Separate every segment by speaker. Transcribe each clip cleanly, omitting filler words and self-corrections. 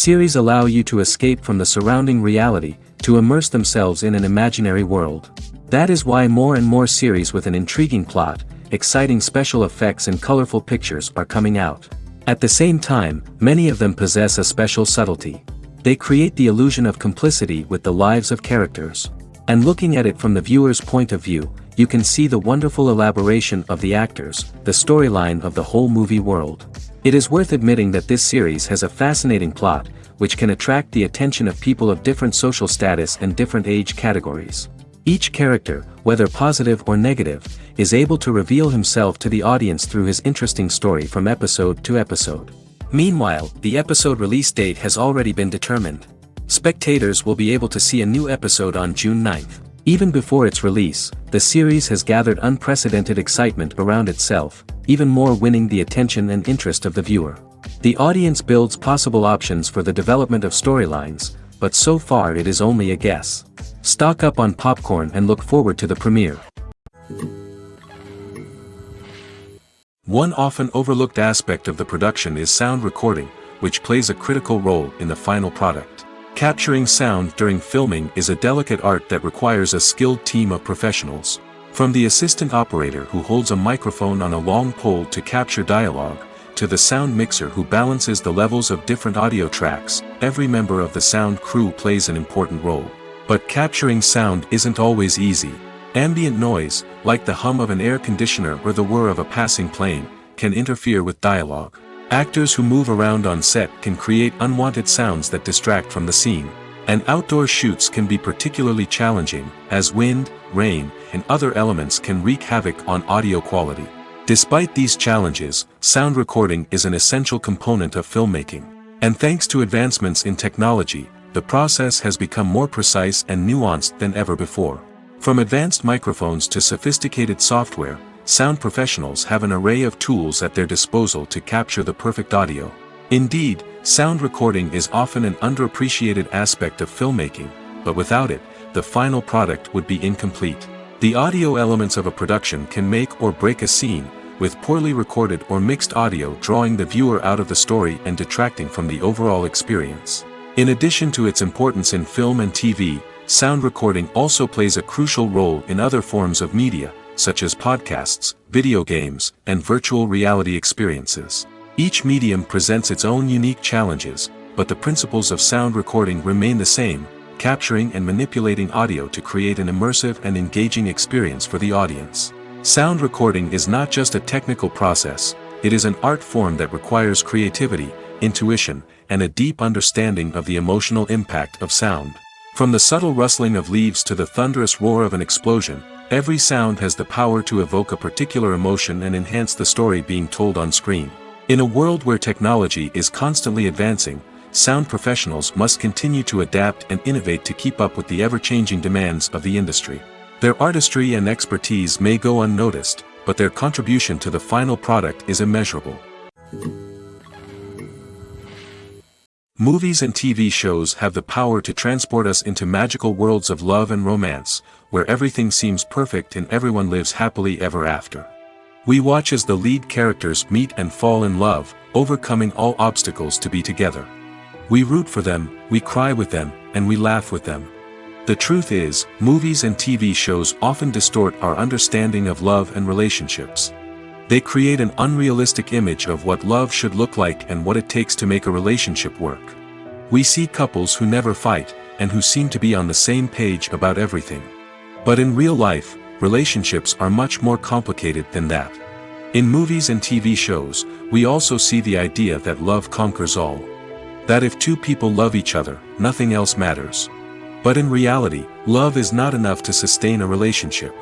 Speaker 1: Series allow you to escape from the surrounding reality, to immerse themselves in an imaginary world. That is why more and more series with an intriguing plot, exciting special effects and colorful pictures are coming out. At the same time, many of them possess a special subtlety. They create the illusion of complicity with the lives of characters. And looking at it from the viewer's point of view, you can see the wonderful elaboration of the actors, the storyline of the whole movie world. It is worth admitting that this series has a fascinating plot, which can attract the attention of people of different social status and different age categories. Each character, whether positive or negative, is able to reveal himself to the audience through his interesting story from episode to episode. Meanwhile, the episode release date has already been determined. Spectators will be able to see a new episode on June 9th. Even before its release, the series has gathered unprecedented excitement around itself, even more winning the attention and interest of the viewer. The audience builds possible options for the development of storylines, but so far it is only a guess. Stock up on popcorn and look forward to the premiere. One often overlooked aspect of the production is sound recording, which plays a critical role in the final product. Capturing sound during filming is a delicate art that requires a skilled team of professionals. From the assistant operator who holds a microphone on a long pole to capture dialogue, to the sound mixer who balances the levels of different audio tracks, every member of the sound crew plays an important role. But capturing sound isn't always easy. Ambient noise, like the hum of an air conditioner or the whir of a passing plane, can interfere with dialogue. Actors who move around on set can create unwanted sounds that distract from the scene. And outdoor shoots can be particularly challenging, as wind, rain, and other elements can wreak havoc on audio quality. Despite these challenges, sound recording is an essential component of filmmaking. And thanks to advancements in technology, the process has become more precise and nuanced than ever before. From advanced microphones to sophisticated software, sound professionals have an array of tools at their disposal to capture the perfect audio. Indeed, sound recording is often an underappreciated aspect of filmmaking, but without it, the final product would be incomplete. The audio elements of a production can make or break a scene, with poorly recorded or mixed audio drawing the viewer out of the story and detracting from the overall experience. In addition to its importance in film and TV, sound recording also plays a crucial role in other forms of media, such as podcasts, video games, and virtual reality experiences. Each medium presents its own unique challenges, but the principles of sound recording remain the same, capturing and manipulating audio to create an immersive and engaging experience for the audience. Sound recording is not just a technical process, it is an art form that requires creativity, intuition, and a deep understanding of the emotional impact of sound. From the subtle rustling of leaves to the thunderous roar of an explosion, every sound has the power to evoke a particular emotion and enhance the story being told on screen. In a world where technology is constantly advancing, sound professionals must continue to adapt and innovate to keep up with the ever-changing demands of the industry. Their artistry and expertise may go unnoticed, but their contribution to the final product is immeasurable. Movies and TV shows have the power to transport us into magical worlds of love and romance, where everything seems perfect and everyone lives happily ever after. We watch as the lead characters meet and fall in love, overcoming all obstacles to be together. We root for them, we cry with them, and we laugh with them. The truth is, movies and TV shows often distort our understanding of love and relationships. They create an unrealistic image of what love should look like and what it takes to make a relationship work. We see couples who never fight, and who seem to be on the same page about everything. But in real life, relationships are much more complicated than that. In movies and TV shows, we also see the idea that love conquers all. That if two people love each other, nothing else matters. But in reality, love is not enough to sustain a relationship.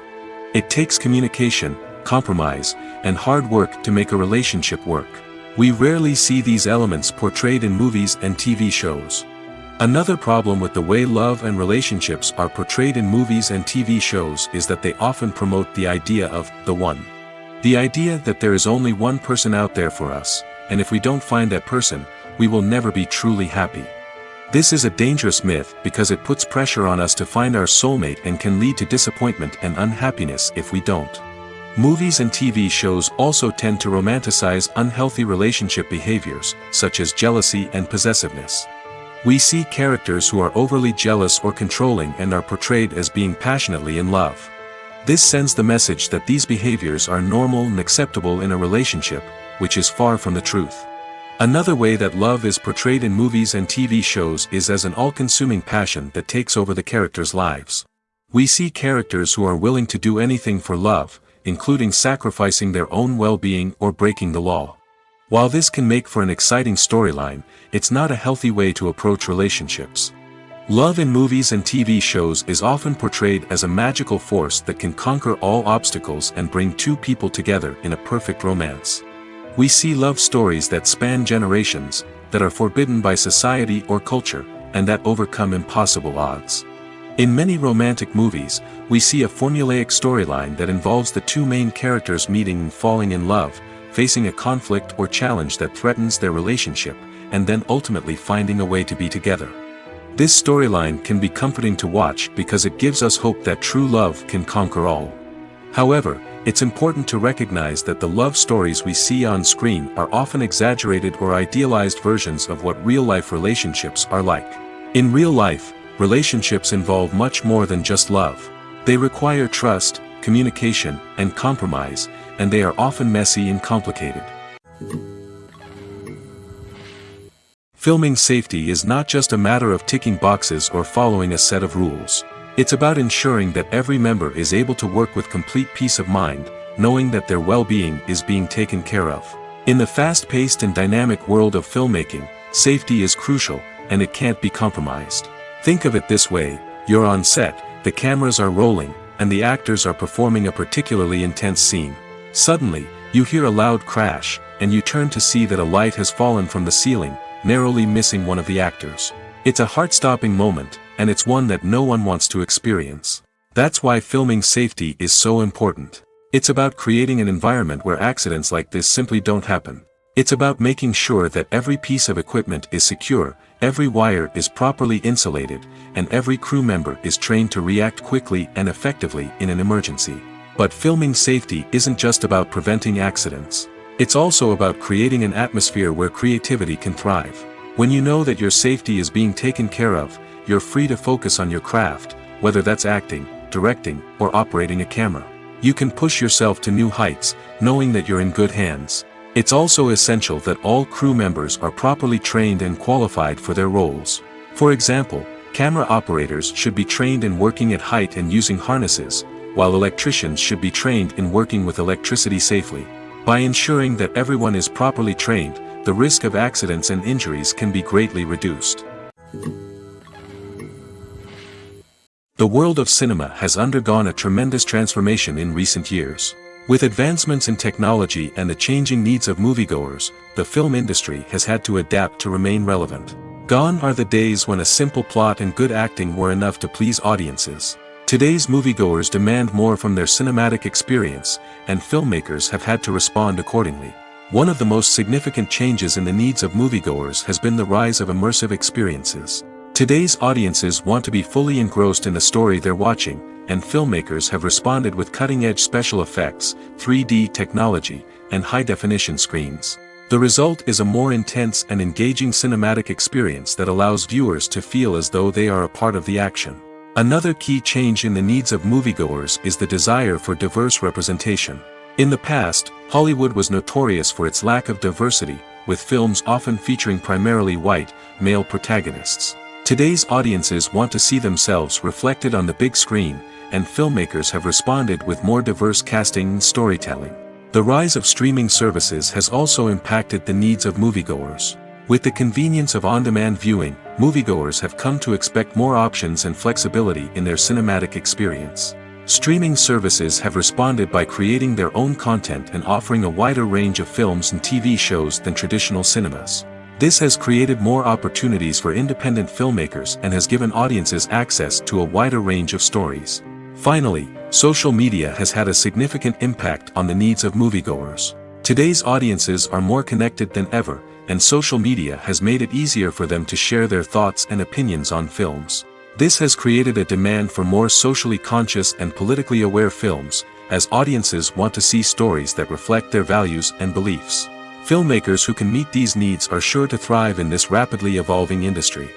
Speaker 1: It takes communication, compromise, and hard work to make a relationship work. We rarely see these elements portrayed in movies and TV shows. Another problem with the way love and relationships are portrayed in movies and TV shows is that they often promote the idea of the one. The idea that there is only one person out there for us, and if we don't find that person, we will never be truly happy. This is a dangerous myth because it puts pressure on us to find our soulmate and can lead to disappointment and unhappiness if we don't. Movies and TV shows also tend to romanticize unhealthy relationship behaviors, such as jealousy and possessiveness. We see characters who are overly jealous or controlling and are portrayed as being passionately in love. This sends the message that these behaviors are normal and acceptable in a relationship, which is far from the truth. Another way that love is portrayed in movies and TV shows is as an all-consuming passion that takes over the characters' lives. We see characters who are willing to do anything for love, including sacrificing their own well-being or breaking the law. While this can make for an exciting storyline, it's not a healthy way to approach relationships. Love in movies and TV shows is often portrayed as a magical force that can conquer all obstacles and bring two people together in a perfect romance. We see love stories that span generations, that are forbidden by society or culture, and that overcome impossible odds. In many romantic movies, we see a formulaic storyline that involves the two main characters meeting and falling in love, facing a conflict or challenge that threatens their relationship, and then ultimately finding a way to be together. This storyline can be comforting to watch because it gives us hope that true love can conquer all. However, it's important to recognize that the love stories we see on screen are often exaggerated or idealized versions of what real-life relationships are like. In real life, relationships involve much more than just love. They require trust, communication, and compromise, and they are often messy and complicated. Filming safety is not just a matter of ticking boxes or following a set of rules. It's about ensuring that every member is able to work with complete peace of mind, knowing that their well-being is being taken care of. In the fast-paced and dynamic world of filmmaking, safety is crucial, and it can't be compromised. Think of it this way: you're on set, the cameras are rolling, and the actors are performing a particularly intense scene. Suddenly, you hear a loud crash, and you turn to see that a light has fallen from the ceiling, narrowly missing one of the actors. It's a heart-stopping moment, and it's one that no one wants to experience. That's why filming safety is so important. It's about creating an environment where accidents like this simply don't happen. It's about making sure that every piece of equipment is secure, every wire is properly insulated, and every crew member is trained to react quickly and effectively in an emergency. But filming safety isn't just about preventing accidents. It's also about creating an atmosphere where creativity can thrive. When you know that your safety is being taken care of, you're free to focus on your craft, whether that's acting, directing, or operating a camera. You can push yourself to new heights, knowing that you're in good hands. It's also essential that all crew members are properly trained and qualified for their roles. For example, camera operators should be trained in working at height and using harnesses, while electricians should be trained in working with electricity safely. By ensuring that everyone is properly trained, the risk of accidents and injuries can be greatly reduced. The world of cinema has undergone a tremendous transformation in recent years. With advancements in technology and the changing needs of moviegoers, the film industry has had to adapt to remain relevant. Gone are the days when a simple plot and good acting were enough to please audiences. Today's moviegoers demand more from their cinematic experience, and filmmakers have had to respond accordingly. One of the most significant changes in the needs of moviegoers has been the rise of immersive experiences. Today's audiences want to be fully engrossed in the story they're watching, and filmmakers have responded with cutting-edge special effects, 3D technology, and high-definition screens. The result is a more intense and engaging cinematic experience that allows viewers to feel as though they are a part of the action. Another key change in the needs of moviegoers is the desire for diverse representation. In the past, Hollywood was notorious for its lack of diversity, with films often featuring primarily white, male protagonists. Today's audiences want to see themselves reflected on the big screen, and filmmakers have responded with more diverse casting and storytelling. The rise of streaming services has also impacted the needs of moviegoers. With the convenience of on-demand viewing, moviegoers have come to expect more options and flexibility in their cinematic experience. Streaming services have responded by creating their own content and offering a wider range of films and TV shows than traditional cinemas. This has created more opportunities for independent filmmakers and has given audiences access to a wider range of stories. Finally, social media has had a significant impact on the needs of moviegoers. Today's audiences are more connected than ever, and social media has made it easier for them to share their thoughts and opinions on films. This has created a demand for more socially conscious and politically aware films, as audiences want to see stories that reflect their values and beliefs. Filmmakers who can meet these needs are sure to thrive in this rapidly evolving industry.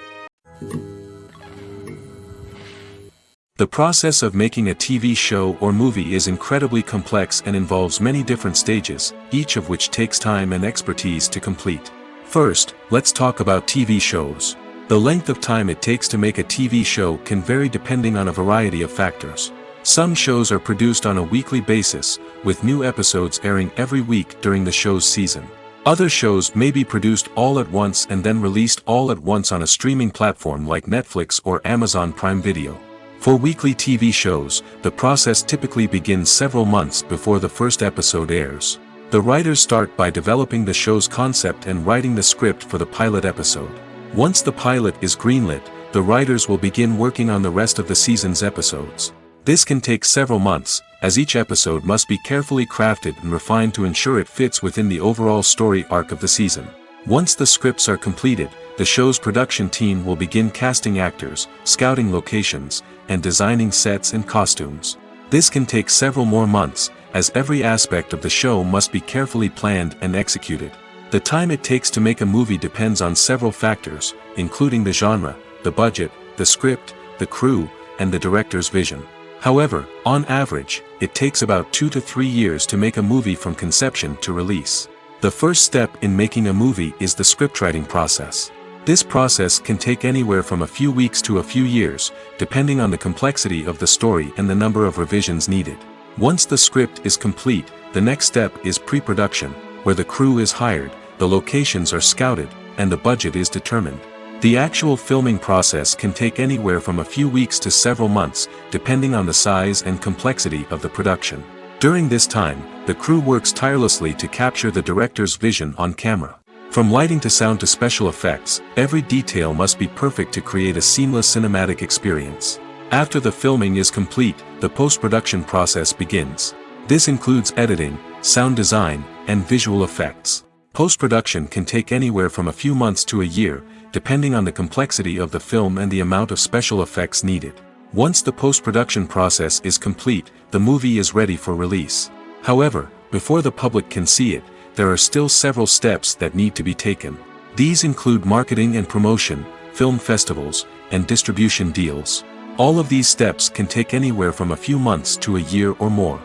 Speaker 1: The process of making a TV show or movie is incredibly complex and involves many different stages, each of which takes time and expertise to complete. First, let's talk about TV shows. The length of time it takes to make a TV show can vary depending on a variety of factors. Some shows are produced on a weekly basis, with new episodes airing every week during the show's season. Other shows may be produced all at once and then released all at once on a streaming platform like Netflix or Amazon Prime Video. For weekly TV shows, the process typically begins several months before the first episode airs. The writers start by developing the show's concept and writing the script for the pilot episode. Once the pilot is greenlit, the writers will begin working on the rest of the season's episodes. This can take several months, as each episode must be carefully crafted and refined to ensure it fits within the overall story arc of the season. Once the scripts are completed, the show's production team will begin casting actors, scouting locations, and designing sets and costumes. This can take several more months, as every aspect of the show must be carefully planned and executed. The time it takes to make a movie depends on several factors, including the genre, the budget, the script, the crew, and the director's vision. However, on average, it takes about 2 to 3 years to make a movie from conception to release. The first step in making a movie is the scriptwriting process. This process can take anywhere from a few weeks to a few years, depending on the complexity of the story and the number of revisions needed. Once the script is complete, the next step is pre-production, where the crew is hired, the locations are scouted, and the budget is determined. The actual filming process can take anywhere from a few weeks to several months, depending on the size and complexity of the production. During this time, the crew works tirelessly to capture the director's vision on camera. From lighting to sound to special effects, every detail must be perfect to create a seamless cinematic experience. After the filming is complete, the post-production process begins. This includes editing, sound design, and visual effects. Post-production can take anywhere from a few months to a year, depending on the complexity of the film and the amount of special effects needed. Once the post-production process is complete, the movie is ready for release. However, before the public can see it, there are still several steps that need to be taken. These include marketing and promotion, film festivals, and distribution deals. All of these steps can take anywhere from a few months to a year or more.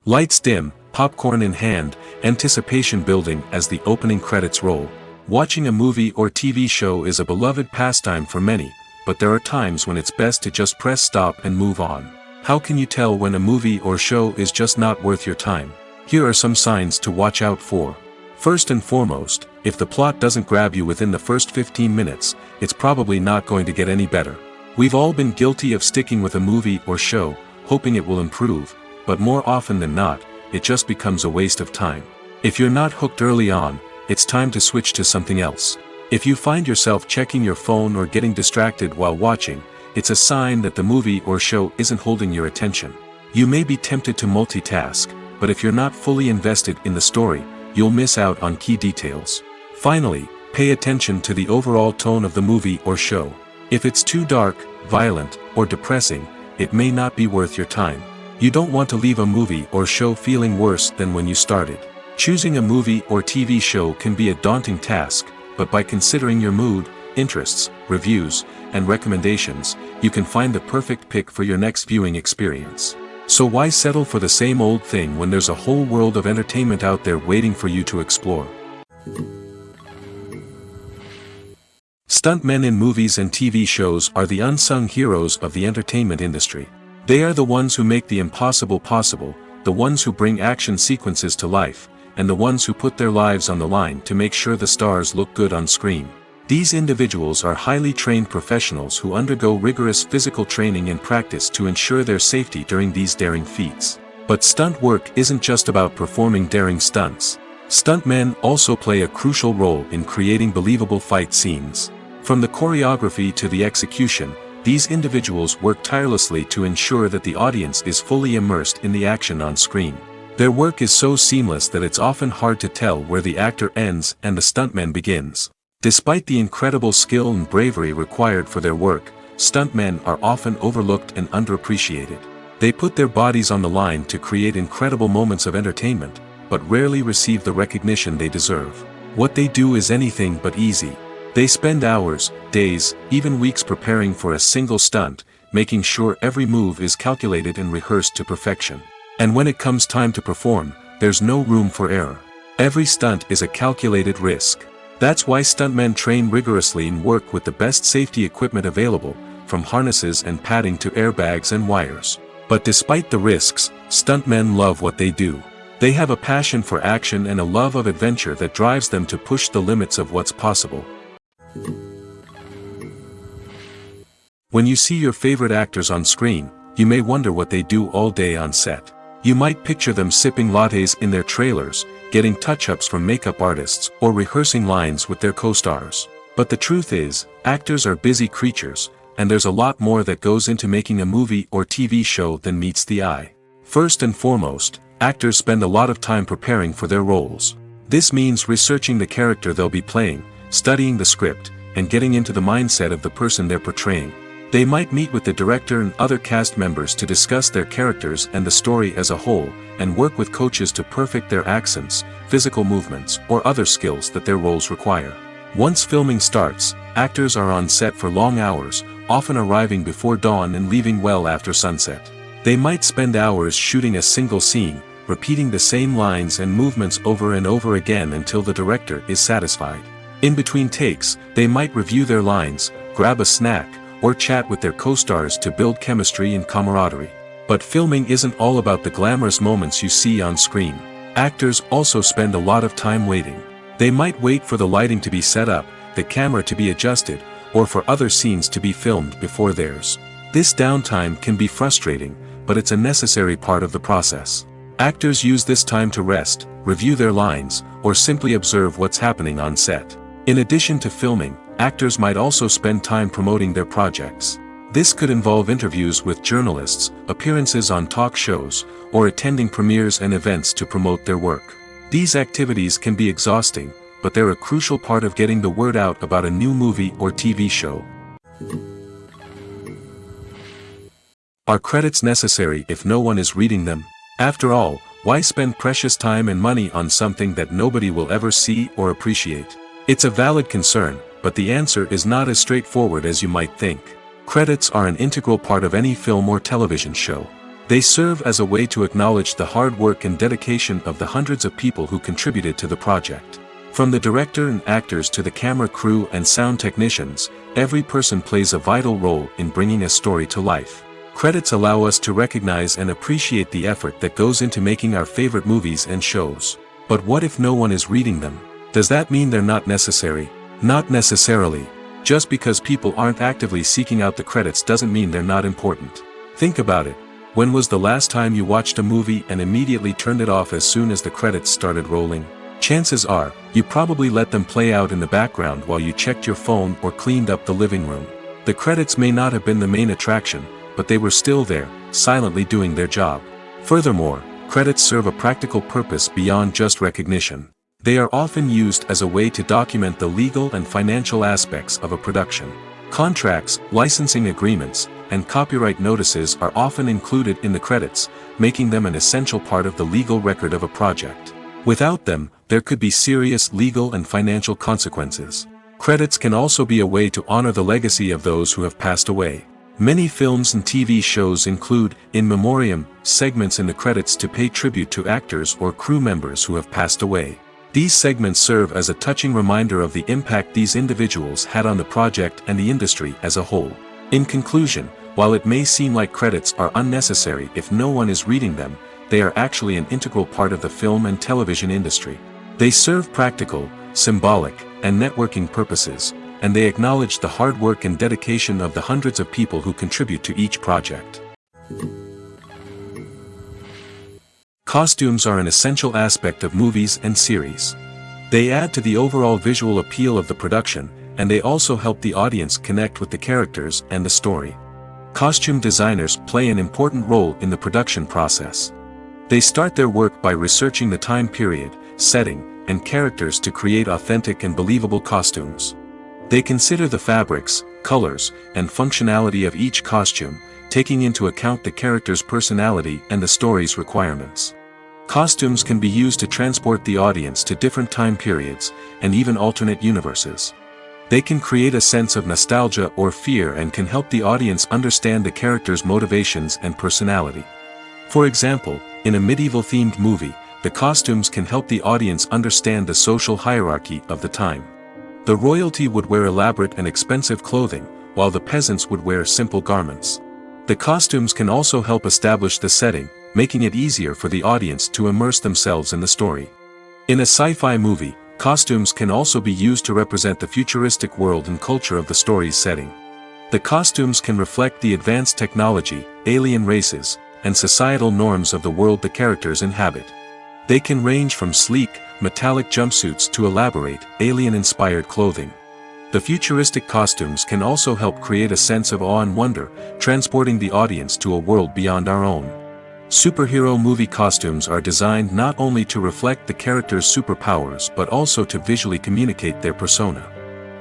Speaker 1: Lights dim, popcorn in hand, anticipation building as the opening credits roll. Watching a movie or TV show is a beloved pastime for many, but there are times when it's best to just press stop and move on. How can you tell when a movie or show is just not worth your time? Here are some signs to watch out for. First and foremost, if the plot doesn't grab you within the first 15 minutes, it's probably not going to get any better. We've all been guilty of sticking with a movie or show, hoping it will improve, but more often than not, it just becomes a waste of time. If you're not hooked early on, it's time to switch to something else. If you find yourself checking your phone or getting distracted while watching, it's a sign that the movie or show isn't holding your attention. You may be tempted to multitask, but if you're not fully invested in the story, you'll miss out on key details. Finally, pay attention to the overall tone of the movie or show. If it's too dark, violent, or depressing, it may not be worth your time. You don't want to leave a movie or show feeling worse than when you started. Choosing a movie or TV show can be a daunting task, but by considering your mood, interests, reviews, and recommendations, you can find the perfect pick for your next viewing experience. So why settle for the same old thing when there's a whole world of entertainment out there waiting for you to explore? Stuntmen in movies and TV shows are the unsung heroes of the entertainment industry. They are the ones who make the impossible possible, the ones who bring action sequences to life, and the ones who put their lives on the line to make sure the stars look good on screen. These individuals are highly trained professionals who undergo rigorous physical training and practice to ensure their safety during these daring feats. But stunt work isn't just about performing daring stunts. Stuntmen also play a crucial role in creating believable fight scenes. From the choreography to the execution, these individuals work tirelessly to ensure that the audience is fully immersed in the action on screen. Their work is so seamless that it's often hard to tell where the actor ends and the stuntman begins. Despite the incredible skill and bravery required for their work, stuntmen are often overlooked and underappreciated. They put their bodies on the line to create incredible moments of entertainment, but rarely receive the recognition they deserve. What they do is anything but easy. They spend hours, days, even weeks preparing for a single stunt, making sure every move is calculated and rehearsed to perfection. And when it comes time to perform, there's no room for error. Every stunt is a calculated risk. That's why stuntmen train rigorously and work with the best safety equipment available, from harnesses and padding to airbags and wires. But despite the risks, stuntmen love what they do. They have a passion for action and a love of adventure that drives them to push the limits of what's possible. When you see your favorite actors on screen, you may wonder what they do all day on set. You might picture them sipping lattes in their trailers, getting touch-ups from makeup artists, or rehearsing lines with their co-stars. But the truth is, actors are busy creatures, and there's a lot more that goes into making a movie or TV show than meets the eye. First and foremost, actors spend a lot of time preparing for their roles. This means researching the character they'll be playing, studying the script, and getting into the mindset of the person they're portraying. They might meet with the director and other cast members to discuss their characters and the story as a whole, and work with coaches to perfect their accents, physical movements, or other skills that their roles require. Once filming starts, actors are on set for long hours, often arriving before dawn and leaving well after sunset. They might spend hours shooting a single scene, repeating the same lines and movements over and over again until the director is satisfied. In between takes, they might review their lines, grab a snack, or chat with their co-stars to build chemistry and camaraderie. But filming isn't all about the glamorous moments you see on screen. Actors also spend a lot of time waiting. They might wait for the lighting to be set up, the camera to be adjusted, or for other scenes to be filmed before theirs. This downtime can be frustrating, but it's a necessary part of the process. Actors use this time to rest, review their lines, or simply observe what's happening on set. In addition to filming, actors might also spend time promoting their projects. This could involve interviews with journalists, appearances on talk shows, or attending premieres and events to promote their work. These activities can be exhausting, but they're a crucial part of getting the word out about a new movie or TV show. Are credits necessary if no one is reading them? After all, why spend precious time and money on something that nobody will ever see or appreciate? It's a valid concern, but the answer is not as straightforward as you might think. Credits are an integral part of any film or television show. They serve as a way to acknowledge the hard work and dedication of the hundreds of people who contributed to the project. From the director and actors to the camera crew and sound technicians, every person plays a vital role in bringing a story to life. Credits allow us to recognize and appreciate the effort that goes into making our favorite movies and shows. But what if no one is reading them? Does that mean they're not necessary? Not necessarily. Just because people aren't actively seeking out the credits doesn't mean they're not important. Think about it. When was the last time you watched a movie and immediately turned it off as soon as the credits started rolling? Chances are, you probably let them play out in the background while you checked your phone or cleaned up the living room. The credits may not have been the main attraction, but they were still there, silently doing their job. Furthermore, credits serve a practical purpose beyond just recognition. They are often used as a way to document the legal and financial aspects of a production. Contracts, licensing agreements, and copyright notices are often included in the credits, making them an essential part of the legal record of a project. Without them, there could be serious legal and financial consequences. Credits can also be a way to honor the legacy of those who have passed away. Many films and TV shows include, in memoriam, segments in the credits to pay tribute to actors or crew members who have passed away. These segments serve as a touching reminder of the impact these individuals had on the project and the industry as a whole. In conclusion, while it may seem like credits are unnecessary if no one is reading them, they are actually an integral part of the film and television industry. They serve practical, symbolic, and networking purposes, and they acknowledge the hard work and dedication of the hundreds of people who contribute to each project. Costumes are an essential aspect of movies and series. They add to the overall visual appeal of the production, and they also help the audience connect with the characters and the story. Costume designers play an important role in the production process. They start their work by researching the time period, setting, and characters to create authentic and believable costumes. They consider the fabrics, colors, and functionality of each costume, taking into account the character's personality and the story's requirements. Costumes can be used to transport the audience to different time periods, and even alternate universes. They can create a sense of nostalgia or fear and can help the audience understand the character's motivations and personality. For example, in a medieval-themed movie, the costumes can help the audience understand the social hierarchy of the time. The royalty would wear elaborate and expensive clothing, while the peasants would wear simple garments. The costumes can also help establish the setting, making it easier for the audience to immerse themselves in the story. In a sci-fi movie, costumes can also be used to represent the futuristic world and culture of the story's setting. The costumes can reflect the advanced technology, alien races, and societal norms of the world the characters inhabit. They can range from sleek, metallic jumpsuits to elaborate, alien-inspired clothing. The futuristic costumes can also help create a sense of awe and wonder, transporting the audience to a world beyond our own. Superhero movie costumes are designed not only to reflect the character's superpowers but also to visually communicate their persona.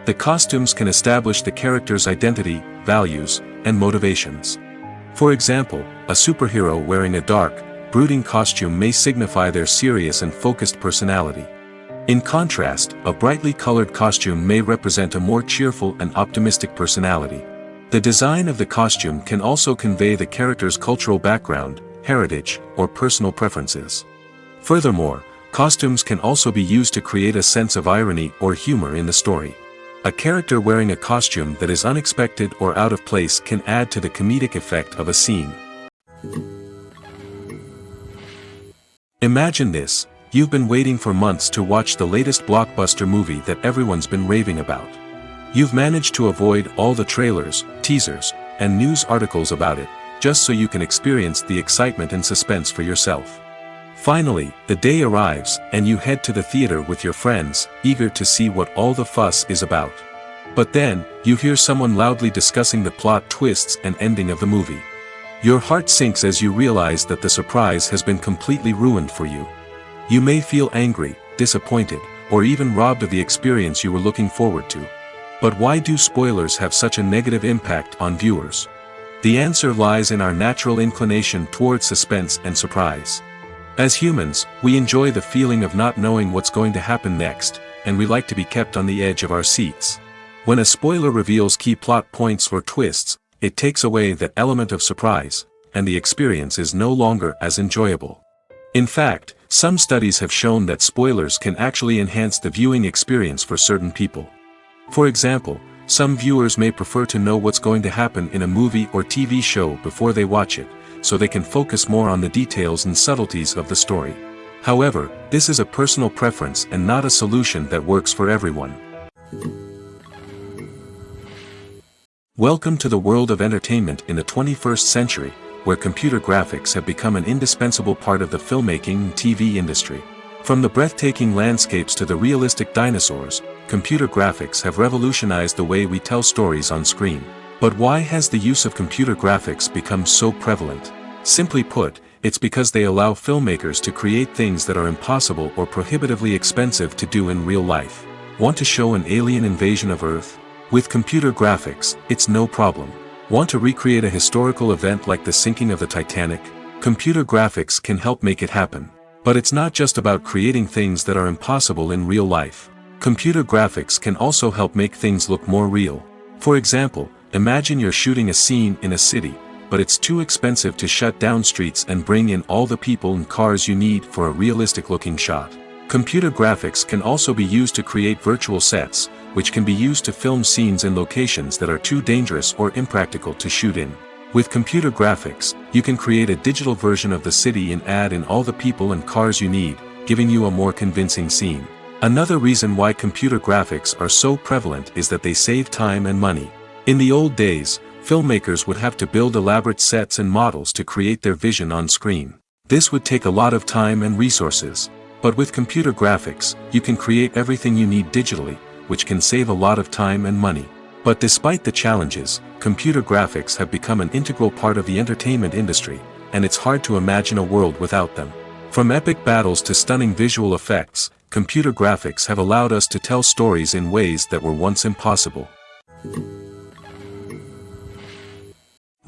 Speaker 1: The costumes can establish the character's identity, values, and motivations. For example, a superhero wearing a dark, brooding costume may signify their serious and focused personality. In contrast, a brightly colored costume may represent a more cheerful and optimistic personality. The design of the costume can also convey the character's cultural background, heritage, or personal preferences. Furthermore, costumes can also be used to create a sense of irony or humor in the story. A character wearing a costume that is unexpected or out of place can add to the comedic effect of a scene. Imagine this: you've been waiting for months to watch the latest blockbuster movie that everyone's been raving about. You've managed to avoid all the trailers, teasers, and news articles about it, just so you can experience the excitement and suspense for yourself. Finally, the day arrives, and you head to the theater with your friends, eager to see what all the fuss is about. But then, you hear someone loudly discussing the plot twists and ending of the movie. Your heart sinks as you realize that the surprise has been completely ruined for you. You may feel angry, disappointed, or even robbed of the experience you were looking forward to. But why do spoilers have such a negative impact on viewers? The answer lies in our natural inclination towards suspense and surprise. As humans, we enjoy the feeling of not knowing what's going to happen next, and we like to be kept on the edge of our seats. When a spoiler reveals key plot points or twists, it takes away that element of surprise, and the experience is no longer as enjoyable. In fact, some studies have shown that spoilers can actually enhance the viewing experience for certain people. For example, some viewers may prefer to know what's going to happen in a movie or TV show before they watch it, so they can focus more on the details and subtleties of the story. However, this is a personal preference and not a solution that works for everyone. Welcome to the world of entertainment in the 21st century, where computer graphics have become an indispensable part of the filmmaking and TV industry. From the breathtaking landscapes to the realistic dinosaurs, computer graphics have revolutionized the way we tell stories on screen. But why has the use of computer graphics become so prevalent? Simply put, it's because they allow filmmakers to create things that are impossible or prohibitively expensive to do in real life. Want to show an alien invasion of Earth? With computer graphics, it's no problem. Want to recreate a historical event like the sinking of the Titanic? Computer graphics can help make it happen. But it's not just about creating things that are impossible in real life. Computer graphics can also help make things look more real. For example, imagine you're shooting a scene in a city, but it's too expensive to shut down streets and bring in all the people and cars you need for a realistic-looking shot. Computer graphics can also be used to create virtual sets, which can be used to film scenes in locations that are too dangerous or impractical to shoot in. With computer graphics, you can create a digital version of the city and add in all the people and cars you need, giving you a more convincing scene. Another reason why computer graphics are so prevalent is that they save time and money. In the old days, filmmakers would have to build elaborate sets and models to create their vision on screen. This would take a lot of time and resources. But with computer graphics, you can create everything you need digitally, which can save a lot of time and money. But despite the challenges, computer graphics have become an integral part of the entertainment industry, and it's hard to imagine a world without them. From epic battles to stunning visual effects, computer graphics have allowed us to tell stories in ways that were once impossible.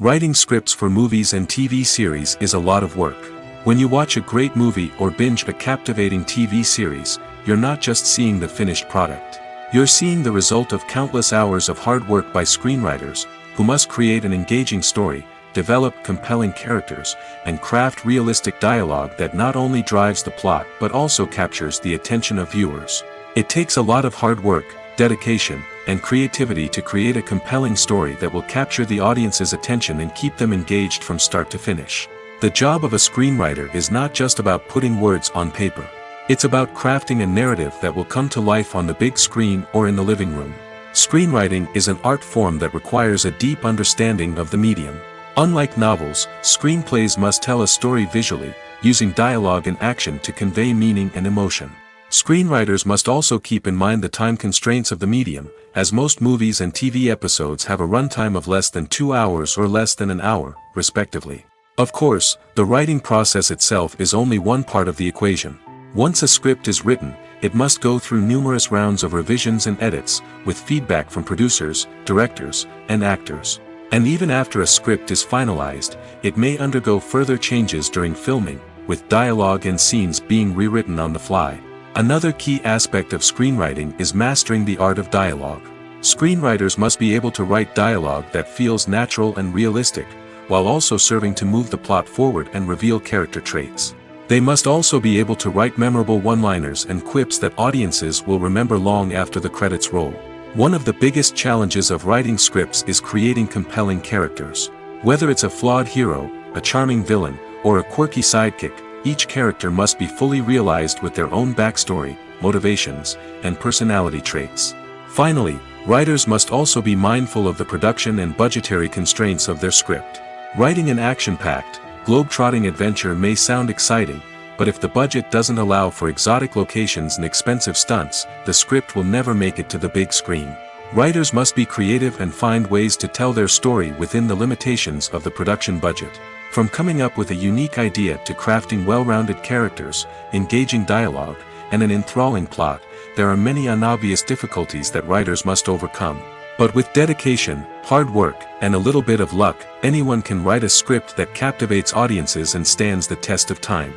Speaker 1: Writing scripts for movies and TV series is a lot of work. When you watch a great movie or binge a captivating TV series, you're not just seeing the finished product. You're seeing the result of countless hours of hard work by screenwriters, who must create an engaging story, develop compelling characters, and craft realistic dialogue that not only drives the plot but also captures the attention of viewers. It takes a lot of hard work, dedication, and creativity to create a compelling story that will capture the audience's attention and keep them engaged from start to finish. The job of a screenwriter is not just about putting words on paper. It's about crafting a narrative that will come to life on the big screen or in the living room. Screenwriting is an art form that requires a deep understanding of the medium. Unlike novels, screenplays must tell a story visually, using dialogue and action to convey meaning and emotion. Screenwriters must also keep in mind the time constraints of the medium, as most movies and TV episodes have a runtime of less than 2 hours or less than an hour, respectively. Of course, the writing process itself is only one part of the equation. Once a script is written, it must go through numerous rounds of revisions and edits, with feedback from producers, directors, and actors. And even after a script is finalized, it may undergo further changes during filming, with dialogue and scenes being rewritten on the fly. Another key aspect of screenwriting is mastering the art of dialogue. Screenwriters must be able to write dialogue that feels natural and realistic, while also serving to move the plot forward and reveal character traits. They must also be able to write memorable one-liners and quips that audiences will remember long after the credits roll. One of the biggest challenges of writing scripts is creating compelling characters. Whether it's a flawed hero, a charming villain, or a quirky sidekick, each character must be fully realized with their own backstory, motivations, and personality traits. Finally, writers must also be mindful of the production and budgetary constraints of their script. Writing an action-packed, globe-trotting adventure may sound exciting, but if the budget doesn't allow for exotic locations and expensive stunts, the script will never make it to the big screen. Writers must be creative and find ways to tell their story within the limitations of the production budget. From coming up with a unique idea to crafting well-rounded characters, engaging dialogue, and an enthralling plot, there are many unobvious difficulties that writers must overcome. But with dedication, hard work, and a little bit of luck, anyone can write a script that captivates audiences and stands the test of time.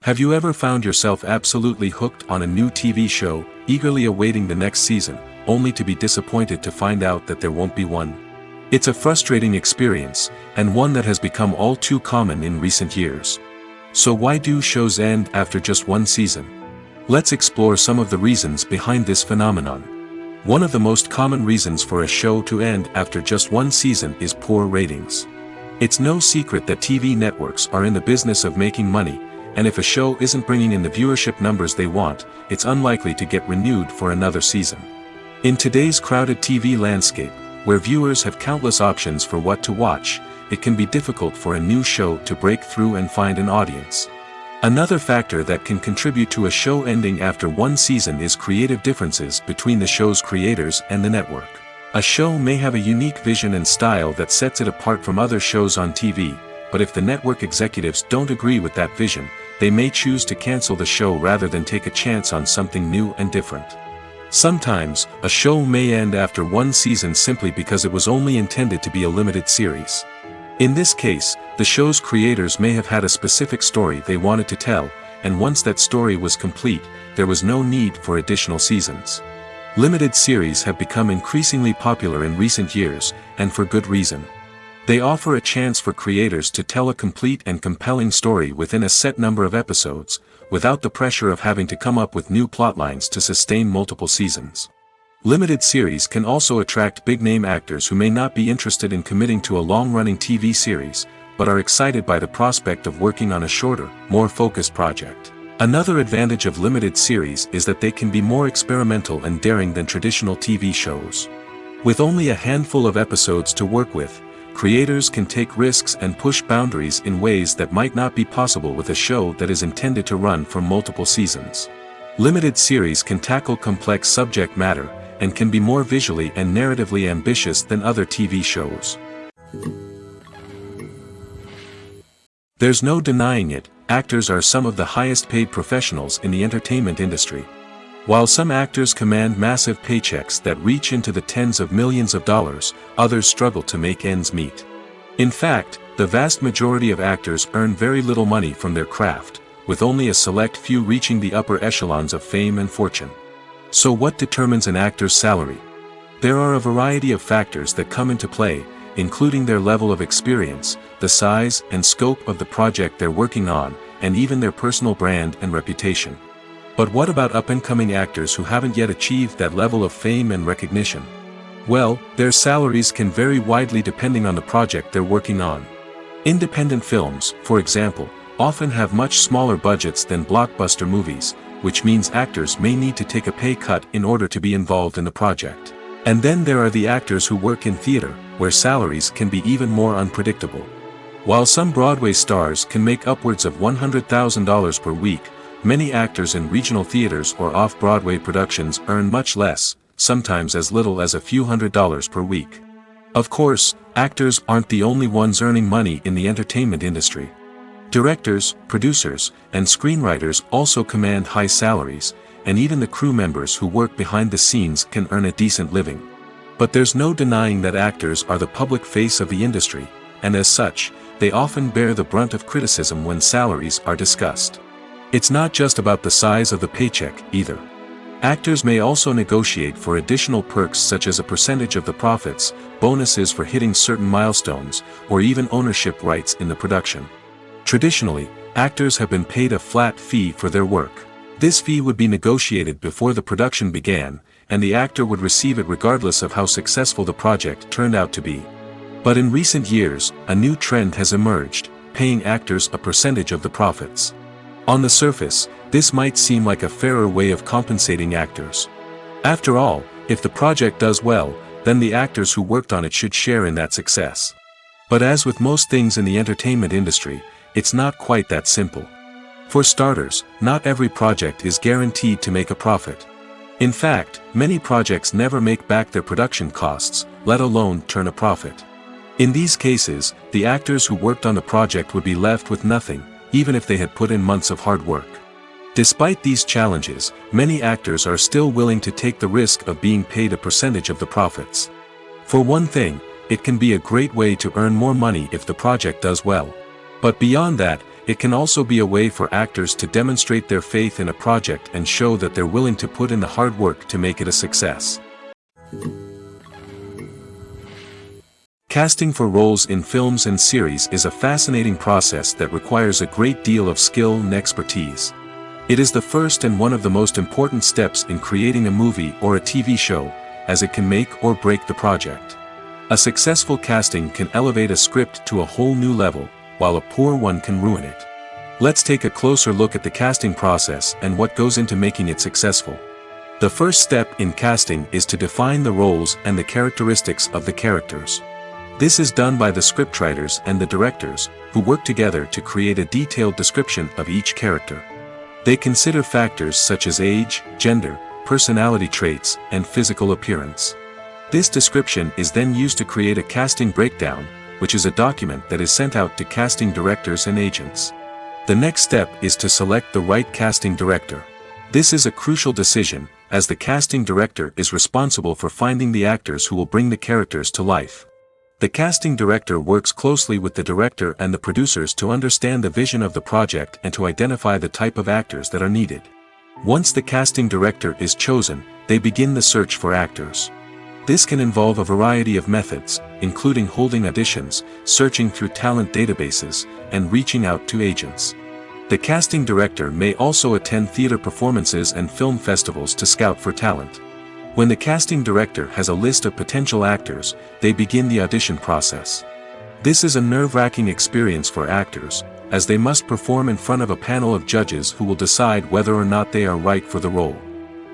Speaker 1: Have you ever found yourself absolutely hooked on a new TV show, eagerly awaiting the next season, only to be disappointed to find out that there won't be one? It's a frustrating experience, and one that has become all too common in recent years. So why do shows end after just one season? Let's explore some of the reasons behind this phenomenon. One of the most common reasons for a show to end after just one season is poor ratings. It's no secret that TV networks are in the business of making money, and if a show isn't bringing in the viewership numbers they want, it's unlikely to get renewed for another season. In today's crowded TV landscape, where viewers have countless options for what to watch, it can be difficult for a new show to break through and find an audience. Another factor that can contribute to a show ending after one season is creative differences between the show's creators and the network. A show may have a unique vision and style that sets it apart from other shows on TV, but if the network executives don't agree with that vision, they may choose to cancel the show rather than take a chance on something new and different. Sometimes, a show may end after one season simply because it was only intended to be a limited series. In this case, the show's creators may have had a specific story they wanted to tell, and once that story was complete, there was no need for additional seasons. Limited series have become increasingly popular in recent years, and for good reason. They offer a chance for creators to tell a complete and compelling story within a set number of episodes, without the pressure of having to come up with new plotlines to sustain multiple seasons. Limited series can also attract big-name actors who may not be interested in committing to a long-running TV series, but are excited by the prospect of working on a shorter, more focused project. Another advantage of limited series is that they can be more experimental and daring than traditional TV shows. With only a handful of episodes to work with, creators can take risks and push boundaries in ways that might not be possible with a show that is intended to run for multiple seasons. Limited series can tackle complex subject matter, and can be more visually and narratively ambitious than other TV shows. There's no denying it, actors are some of the highest paid professionals in the entertainment industry. While some actors command massive paychecks that reach into the tens of millions of dollars, others struggle to make ends meet. In fact, the vast majority of actors earn very little money from their craft, with only a select few reaching the upper echelons of fame and fortune. So what determines an actor's salary? There are a variety of factors that come into play, including their level of experience, the size and scope of the project they're working on, and even their personal brand and reputation. But what about up-and-coming actors who haven't yet achieved that level of fame and recognition? Well, their salaries can vary widely depending on the project they're working on. Independent films, for example, often have much smaller budgets than blockbuster movies, which means actors may need to take a pay cut in order to be involved in the project. And then there are the actors who work in theater, where salaries can be even more unpredictable. While some Broadway stars can make upwards of $100,000 per week, many actors in regional theaters or off-Broadway productions earn much less, sometimes as little as a few $100s per week. Of course, actors aren't the only ones earning money in the entertainment industry. Directors, producers, and screenwriters also command high salaries, and even the crew members who work behind the scenes can earn a decent living. But there's no denying that actors are the public face of the industry, and as such, they often bear the brunt of criticism when salaries are discussed. It's not just about the size of the paycheck, either. Actors may also negotiate for additional perks such as a percentage of the profits, bonuses for hitting certain milestones, or even ownership rights in the production. Traditionally, actors have been paid a flat fee for their work. This fee would be negotiated before the production began, and the actor would receive it regardless of how successful the project turned out to be. But in recent years, a new trend has emerged, paying actors a percentage of the profits. On the surface, this might seem like a fairer way of compensating actors. After all, if the project does well, then the actors who worked on it should share in that success. But as with most things in the entertainment industry, it's not quite that simple. For starters, not every project is guaranteed to make a profit. In fact, many projects never make back their production costs, let alone turn a profit. In these cases, the actors who worked on the project would be left with nothing, even if they had put in months of hard work. Despite these challenges, many actors are still willing to take the risk of being paid a percentage of the profits. For one thing, it can be a great way to earn more money if the project does well. But beyond that, it can also be a way for actors to demonstrate their faith in a project and show that they're willing to put in the hard work to make it a success. Casting for roles in films and series is a fascinating process that requires a great deal of skill and expertise. It is the first and one of the most important steps in creating a movie or a TV show, as it can make or break the project. A successful casting can elevate a script to a whole new level, while a poor one can ruin it. Let's take a closer look at the casting process and what goes into making it successful. The first step in casting is to define the roles and the characteristics of the characters. This is done by the scriptwriters and the directors, who work together to create a detailed description of each character. They consider factors such as age, gender, personality traits, and physical appearance. This description is then used to create a casting breakdown, which is a document that is sent out to casting directors and agents. The next step is to select the right casting director. This is a crucial decision, as the casting director is responsible for finding the actors who will bring the characters to life. The casting director works closely with the director and the producers to understand the vision of the project and to identify the type of actors that are needed. Once the casting director is chosen, they begin the search for actors. This can involve a variety of methods, including holding auditions, searching through talent databases, and reaching out to agents. The casting director may also attend theater performances and film festivals to scout for talent. When the casting director has a list of potential actors, they begin the audition process. This is a nerve-wracking experience for actors, as they must perform in front of a panel of judges who will decide whether or not they are right for the role.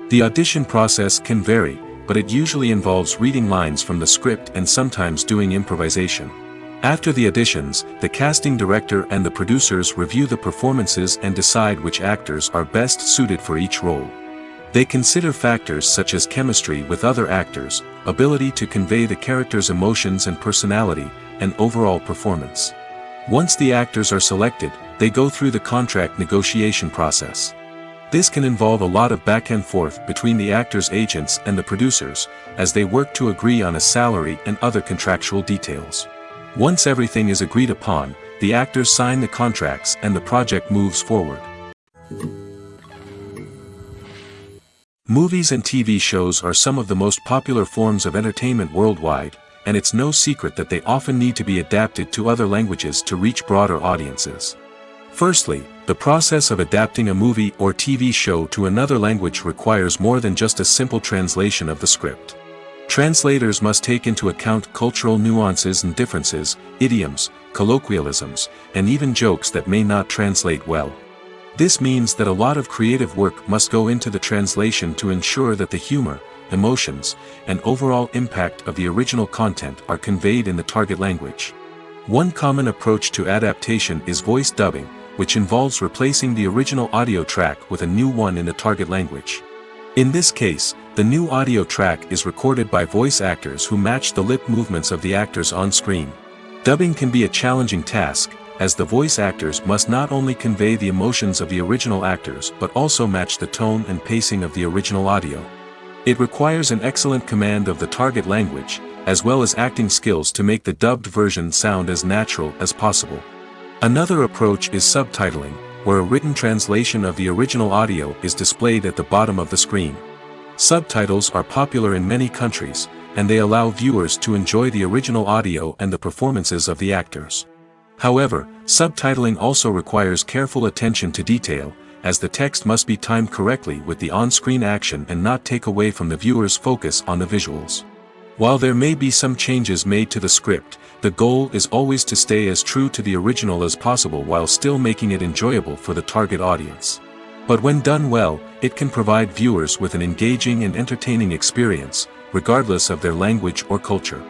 Speaker 1: The audition process can vary, but it usually involves reading lines from the script and sometimes doing improvisation. After the auditions, the casting director and the producers review the performances and decide which actors are best suited for each role. They consider factors such as chemistry with other actors, ability to convey the character's emotions and personality, and overall performance. Once the actors are selected, they go through the contract negotiation process. This can involve a lot of back and forth between the actors' agents and the producers, as they work to agree on a salary and other contractual details. Once everything is agreed upon, the actors sign the contracts and the project moves forward. Movies and TV shows are some of the most popular forms of entertainment worldwide, and it's no secret that they often need to be adapted to other languages to reach broader audiences. Firstly, the process of adapting a movie or TV show to another language requires more than just a simple translation of the script. Translators must take into account cultural nuances and differences, idioms, colloquialisms, and even jokes that may not translate well. This means that a lot of creative work must go into the translation to ensure that the humor, emotions, and overall impact of the original content are conveyed in the target language. One common approach to adaptation is voice dubbing, which involves replacing the original audio track with a new one in the target language. In this case, the new audio track is recorded by voice actors who match the lip movements of the actors on screen. Dubbing can be a challenging task, as the voice actors must not only convey the emotions of the original actors but also match the tone and pacing of the original audio. It requires an excellent command of the target language, as well as acting skills to make the dubbed version sound as natural as possible. Another approach is subtitling, where a written translation of the original audio is displayed at the bottom of the screen. Subtitles are popular in many countries, and they allow viewers to enjoy the original audio and the performances of the actors. However, subtitling also requires careful attention to detail, as the text must be timed correctly with the on-screen action and not take away from the viewer's focus on the visuals. While there may be some changes made to the script, the goal is always to stay as true to the original as possible while still making it enjoyable for the target audience. But when done well, it can provide viewers with an engaging and entertaining experience, regardless of their language or culture.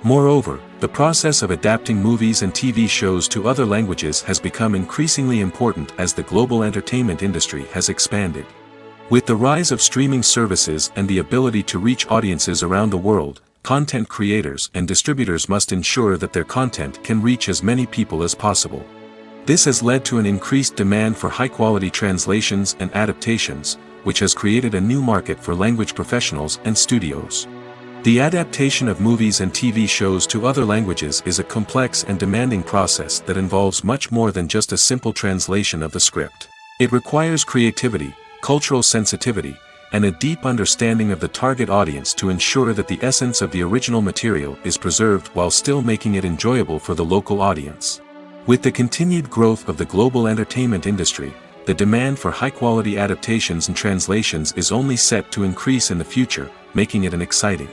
Speaker 1: Moreover, the process of adapting movies and TV shows to other languages has become increasingly important as the global entertainment industry has expanded. With the rise of streaming services and the ability to reach audiences around the world, content creators and distributors must ensure that their content can reach as many people as possible. This has led to an increased demand for high-quality translations and adaptations, which has created a new market for language professionals and studios. The adaptation of movies and TV shows to other languages is a complex and demanding process that involves much more than just a simple translation of the script. It requires creativity, cultural sensitivity, and a deep understanding of the target audience to ensure that the essence of the original material is preserved while still making it enjoyable for the local audience. With the continued growth of the global entertainment industry, the demand for high-quality adaptations and translations is only set to increase in the future, making it an exciting.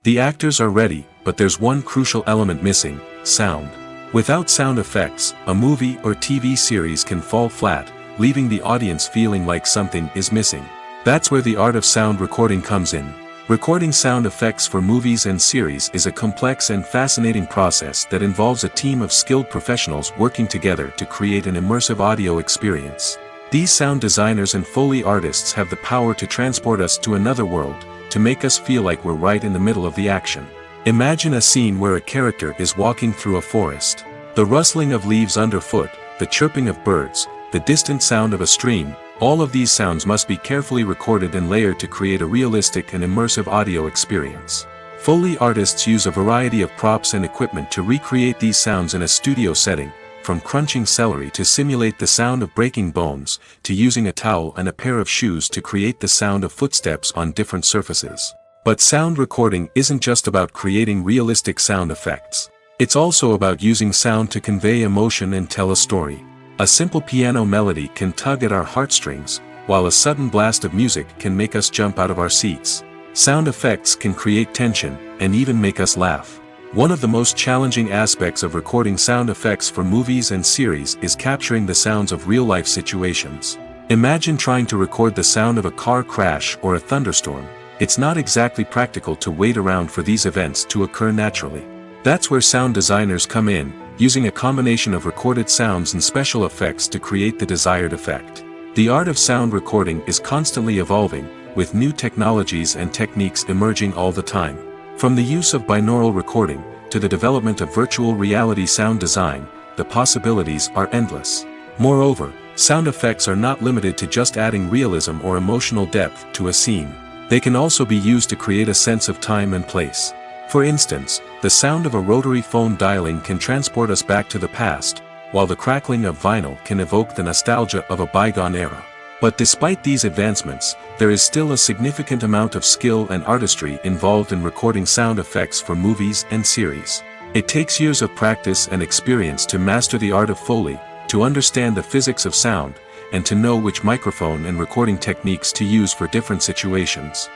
Speaker 1: The actors are ready, but there's one crucial element missing: sound. Without sound effects, a movie or TV series can fall flat, leaving the audience feeling like something is missing. That's where the art of sound recording comes in. Recording sound effects for movies and series is a complex and fascinating process that involves a team of skilled professionals working together to create an immersive audio experience. These sound designers and Foley artists have the power to transport us to another world, to make us feel like we're right in the middle of the action. Imagine a scene where a character is walking through a forest. The rustling of leaves underfoot, the chirping of birds, the distant sound of a stream, all of these sounds must be carefully recorded and layered to create a realistic and immersive audio experience. Foley artists use a variety of props and equipment to recreate these sounds in a studio setting, from crunching celery to simulate the sound of breaking bones, to using a towel and a pair of shoes to create the sound of footsteps on different surfaces. But sound recording isn't just about creating realistic sound effects. It's also about using sound to convey emotion and tell a story. A simple piano melody can tug at our heartstrings, while a sudden blast of music can make us jump out of our seats. Sound effects can create tension, and even make us laugh. One of the most challenging aspects of recording sound effects for movies and series is capturing the sounds of real-life situations. Imagine trying to record the sound of a car crash or a thunderstorm. It's not exactly practical to wait around for these events to occur naturally. That's where sound designers come in, using a combination of recorded sounds and special effects to create the desired effect. The art of sound recording is constantly evolving, with new technologies and techniques emerging all the time. From the use of binaural recording, to the development of virtual reality sound design, the possibilities are endless. Moreover, sound effects are not limited to just adding realism or emotional depth to a scene. They can also be used to create a sense of time and place. For instance, the sound of a rotary phone dialing can transport us back to the past, while the crackling of vinyl can evoke the nostalgia of a bygone era. But despite these advancements, there is still a significant amount of skill and artistry involved in recording sound effects for movies and series. It takes years of practice and experience to master the art of Foley, to understand the physics of sound, and to know which microphone and recording techniques to use for different situations.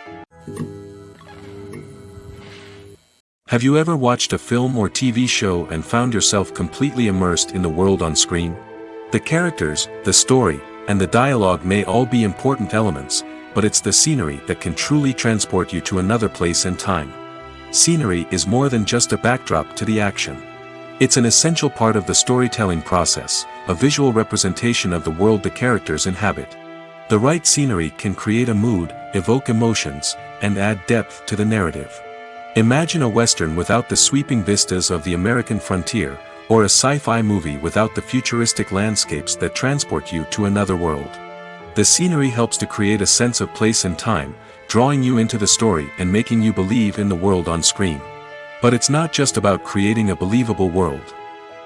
Speaker 1: Have you ever watched a film or TV show and found yourself completely immersed in the world on screen? The characters, the story, and the dialogue may all be important elements, but it's the scenery that can truly transport you to another place and time. Scenery is more than just a backdrop to the action. It's an essential part of the storytelling process, a visual representation of the world the characters inhabit. The right scenery can create a mood, evoke emotions, and add depth to the narrative. Imagine a Western without the sweeping vistas of the American frontier, or a sci-fi movie without the futuristic landscapes that transport you to another world. The scenery helps to create a sense of place and time, drawing you into the story and making you believe in the world on screen. But it's not just about creating a believable world.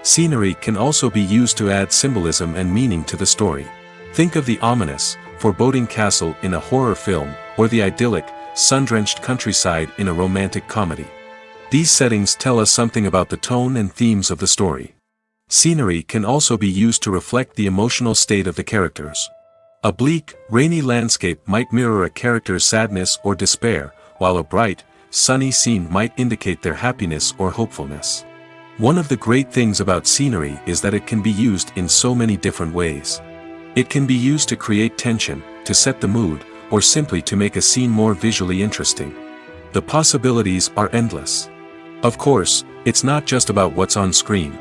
Speaker 1: Scenery can also be used to add symbolism and meaning to the story. Think of the ominous, foreboding castle in a horror film, or the idyllic, sun-drenched countryside in a romantic comedy. These settings tell us something about the tone and themes of the story. Scenery can also be used to reflect the emotional state of the characters. A bleak, rainy landscape might mirror a character's sadness or despair, while a bright, sunny scene might indicate their happiness or hopefulness. One of the great things about scenery is that it can be used in so many different ways. It can be used to create tension, to set the mood, or simply to make a scene more visually interesting. The possibilities are endless. Of course, it's not just about what's on screen.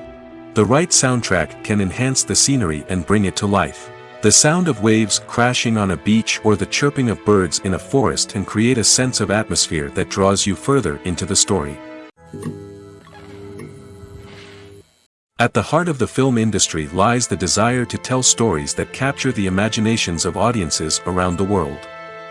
Speaker 1: The right soundtrack can enhance the scenery and bring it to life. The sound of waves crashing on a beach or the chirping of birds in a forest can create a sense of atmosphere that draws you further into the story. At the heart of the film industry lies the desire to tell stories that capture the imaginations of audiences around the world.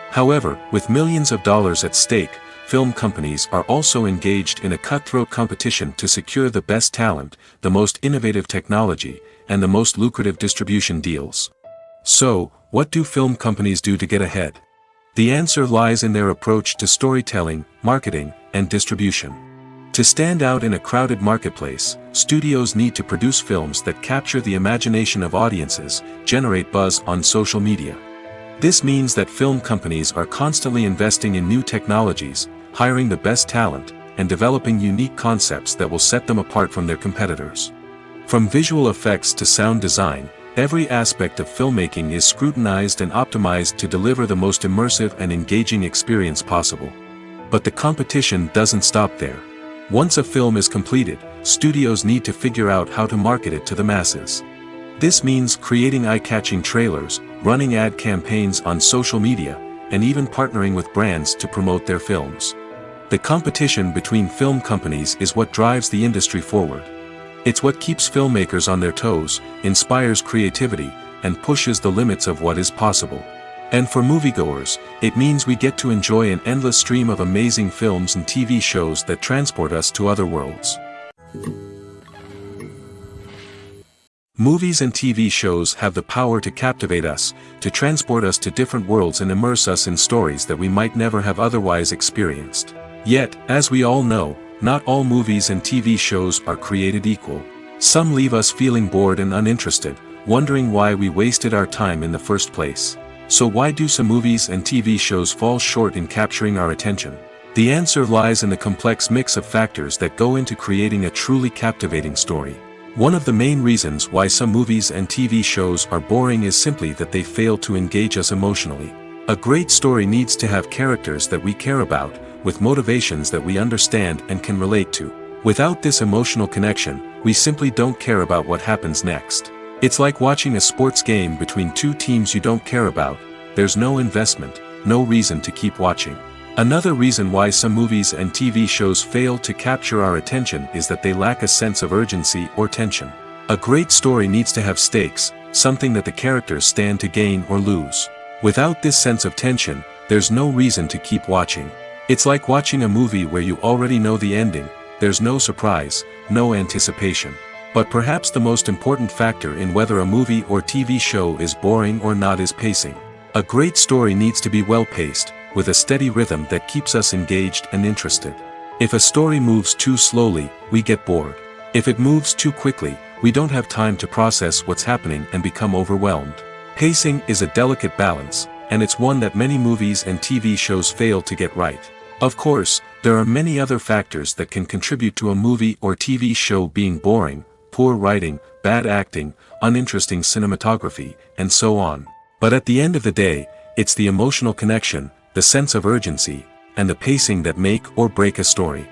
Speaker 1: However, with millions of dollars at stake, film companies are also engaged in a cutthroat competition to secure the best talent, the most innovative technology, and the most lucrative distribution deals. So, what do film companies do to get ahead? The answer lies in their approach to storytelling, marketing, and distribution. To stand out in a crowded marketplace, studios need to produce films that capture the imagination of audiences, generate buzz on social media. This means that film companies are constantly investing in new technologies, hiring the best talent, and developing unique concepts that will set them apart from their competitors. From visual effects to sound design, every aspect of filmmaking is scrutinized and optimized to deliver the most immersive and engaging experience possible. But the competition doesn't stop there. Once a film is completed, studios need to figure out how to market it to the masses. This means creating eye-catching trailers, running ad campaigns on social media, and even partnering with brands to promote their films. The competition between film companies is what drives the industry forward. It's what keeps filmmakers on their toes, inspires creativity, and pushes the limits of what is possible. And for moviegoers, it means we get to enjoy an endless stream of amazing films and TV shows that transport us to other worlds. Movies and TV shows have the power to captivate us, to transport us to different worlds and immerse us in stories that we might never have otherwise experienced. Yet, as we all know, not all movies and TV shows are created equal. Some leave us feeling bored and uninterested, wondering why we wasted our time in the first place. So why do some movies and TV shows fall short in capturing our attention? The answer lies in the complex mix of factors that go into creating a truly captivating story. One of the main reasons why some movies and TV shows are boring is simply that they fail to engage us emotionally. A great story needs to have characters that we care about, with motivations that we understand and can relate to. Without this emotional connection, we simply don't care about what happens next. It's like watching a sports game between two teams you don't care about. There's no investment, no reason to keep watching. Another reason why some movies and TV shows fail to capture our attention is that they lack a sense of urgency or tension. A great story needs to have stakes, something that the characters stand to gain or lose. Without this sense of tension, there's no reason to keep watching. It's like watching a movie where you already know the ending, there's no surprise, no anticipation. But perhaps the most important factor in whether a movie or TV show is boring or not is pacing. A great story needs to be well-paced, with a steady rhythm that keeps us engaged and interested. If a story moves too slowly, we get bored. If it moves too quickly, we don't have time to process what's happening and become overwhelmed. Pacing is a delicate balance, and it's one that many movies and TV shows fail to get right. Of course, there are many other factors that can contribute to a movie or TV show being boring: poor writing, bad acting, uninteresting cinematography, and so on. But at the end of the day, it's the emotional connection, the sense of urgency, and the pacing that make or break a story.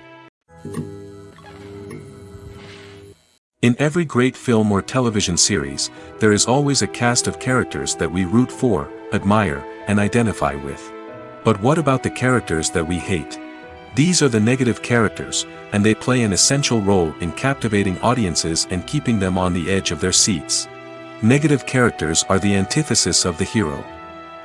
Speaker 1: In every great film or television series, there is always a cast of characters that we root for, admire, and identify with. But what about the characters that we hate? These are the negative characters, and they play an essential role in captivating audiences and keeping them on the edge of their seats. Negative characters are the antithesis of the hero.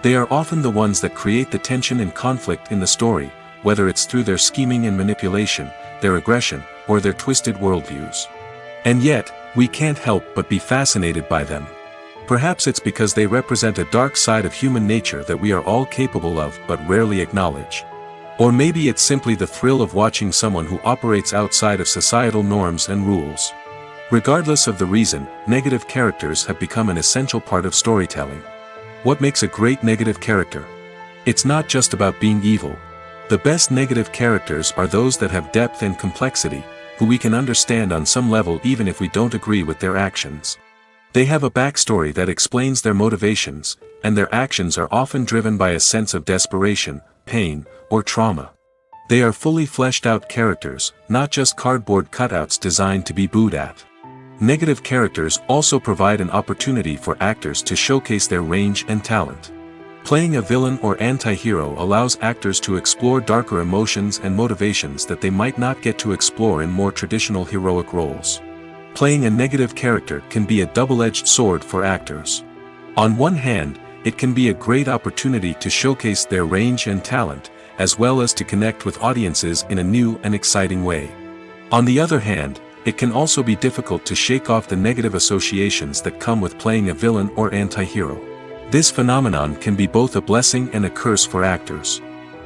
Speaker 1: They are often the ones that create the tension and conflict in the story, whether it's through their scheming and manipulation, their aggression, or their twisted worldviews. And yet, we can't help but be fascinated by them. Perhaps it's because they represent a dark side of human nature that we are all capable of but rarely acknowledge. Or maybe it's simply the thrill of watching someone who operates outside of societal norms and rules. Regardless of the reason, negative characters have become an essential part of storytelling. What makes a great negative character? It's not just about being evil. The best negative characters are those that have depth and complexity, who we can understand on some level even if we don't agree with their actions. They have a backstory that explains their motivations, and their actions are often driven by a sense of desperation, pain, or trauma. They are fully fleshed out characters, not just cardboard cutouts designed to be booed at. Negative characters also provide an opportunity for actors to showcase their range and talent. Playing a villain or anti-hero allows actors to explore darker emotions and motivations that they might not get to explore in more traditional heroic roles. Playing a negative character can be a double-edged sword for actors. On one hand, it can be a great opportunity to showcase their range and talent, as well as to connect with audiences in a new and exciting way. On the other hand, it can also be difficult to shake off the negative associations that come with playing a villain or anti-hero. This phenomenon can be both a blessing and a curse for actors.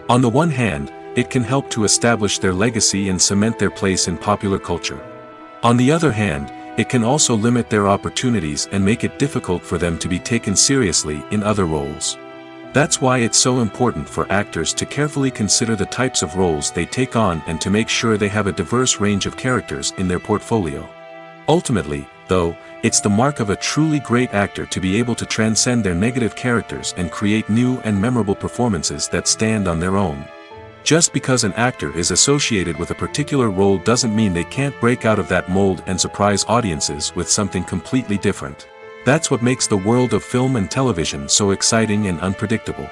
Speaker 1: On the one hand, it can help to establish their legacy and cement their place in popular culture. On the other hand, it can also limit their opportunities and make it difficult for them to be taken seriously in other roles. That's why it's so important for actors to carefully consider the types of roles they take on and to make sure they have a diverse range of characters in their portfolio. Ultimately, though, it's the mark of a truly great actor to be able to transcend their negative characters and create new and memorable performances that stand on their own. Just because an actor is associated with a particular role doesn't mean they can't break out of that mold and surprise audiences with something completely different. That's what makes the world of film and television so exciting and unpredictable.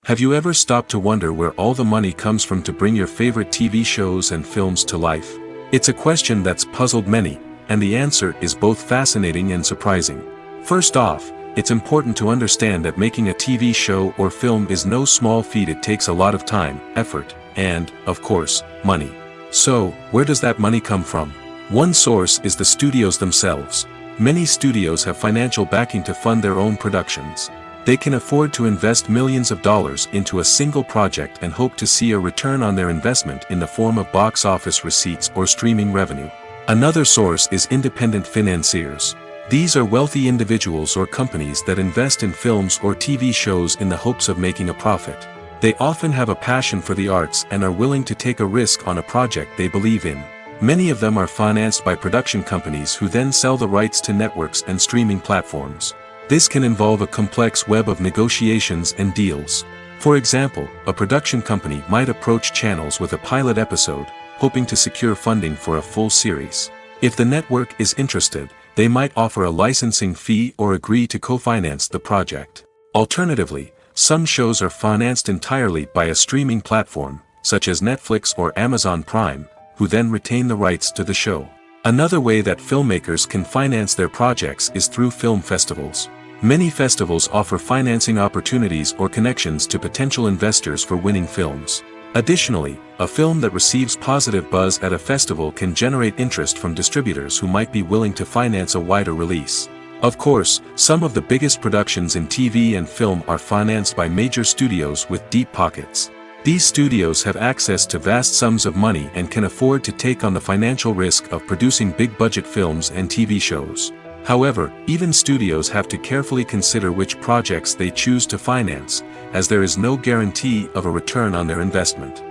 Speaker 1: Have you ever stopped to wonder where all the money comes from to bring your favorite TV shows and films to life? It's a question that's puzzled many, and the answer is both fascinating and surprising. First off, it's important to understand that making a TV show or film is no small feat. It takes a lot of time, effort, and, of course, money. So, where does that money come from? One source is the studios themselves. Many studios have financial backing to fund their own productions. They can afford to invest millions of dollars into a single project and hope to see a return on their investment in the form of box office receipts or streaming revenue. Another source is independent financiers. These are wealthy individuals or companies that invest in films or TV shows in the hopes of making a profit. They often have a passion for the arts and are willing to take a risk on a project they believe in. Many of them are financed by production companies who then sell the rights to networks and streaming platforms. This can involve a complex web of negotiations and deals. For example, a production company might approach channels with a pilot episode, hoping to secure funding for a full series. If the network is interested, they might offer a licensing fee or agree to co-finance the project. Alternatively, some shows are financed entirely by a streaming platform, such as Netflix or Amazon Prime, who then retain the rights to the show. Another way that filmmakers can finance their projects is through film festivals. Many festivals offer financing opportunities or connections to potential investors for winning films. Additionally, a film that receives positive buzz at a festival can generate interest from distributors who might be willing to finance a wider release. Of course, some of the biggest productions in TV and film are financed by major studios with deep pockets. These studios have access to vast sums of money and can afford to take on the financial risk of producing big-budget films and TV shows. However, even studios have to carefully consider which projects they choose to finance, as there is no guarantee of a return on their investment.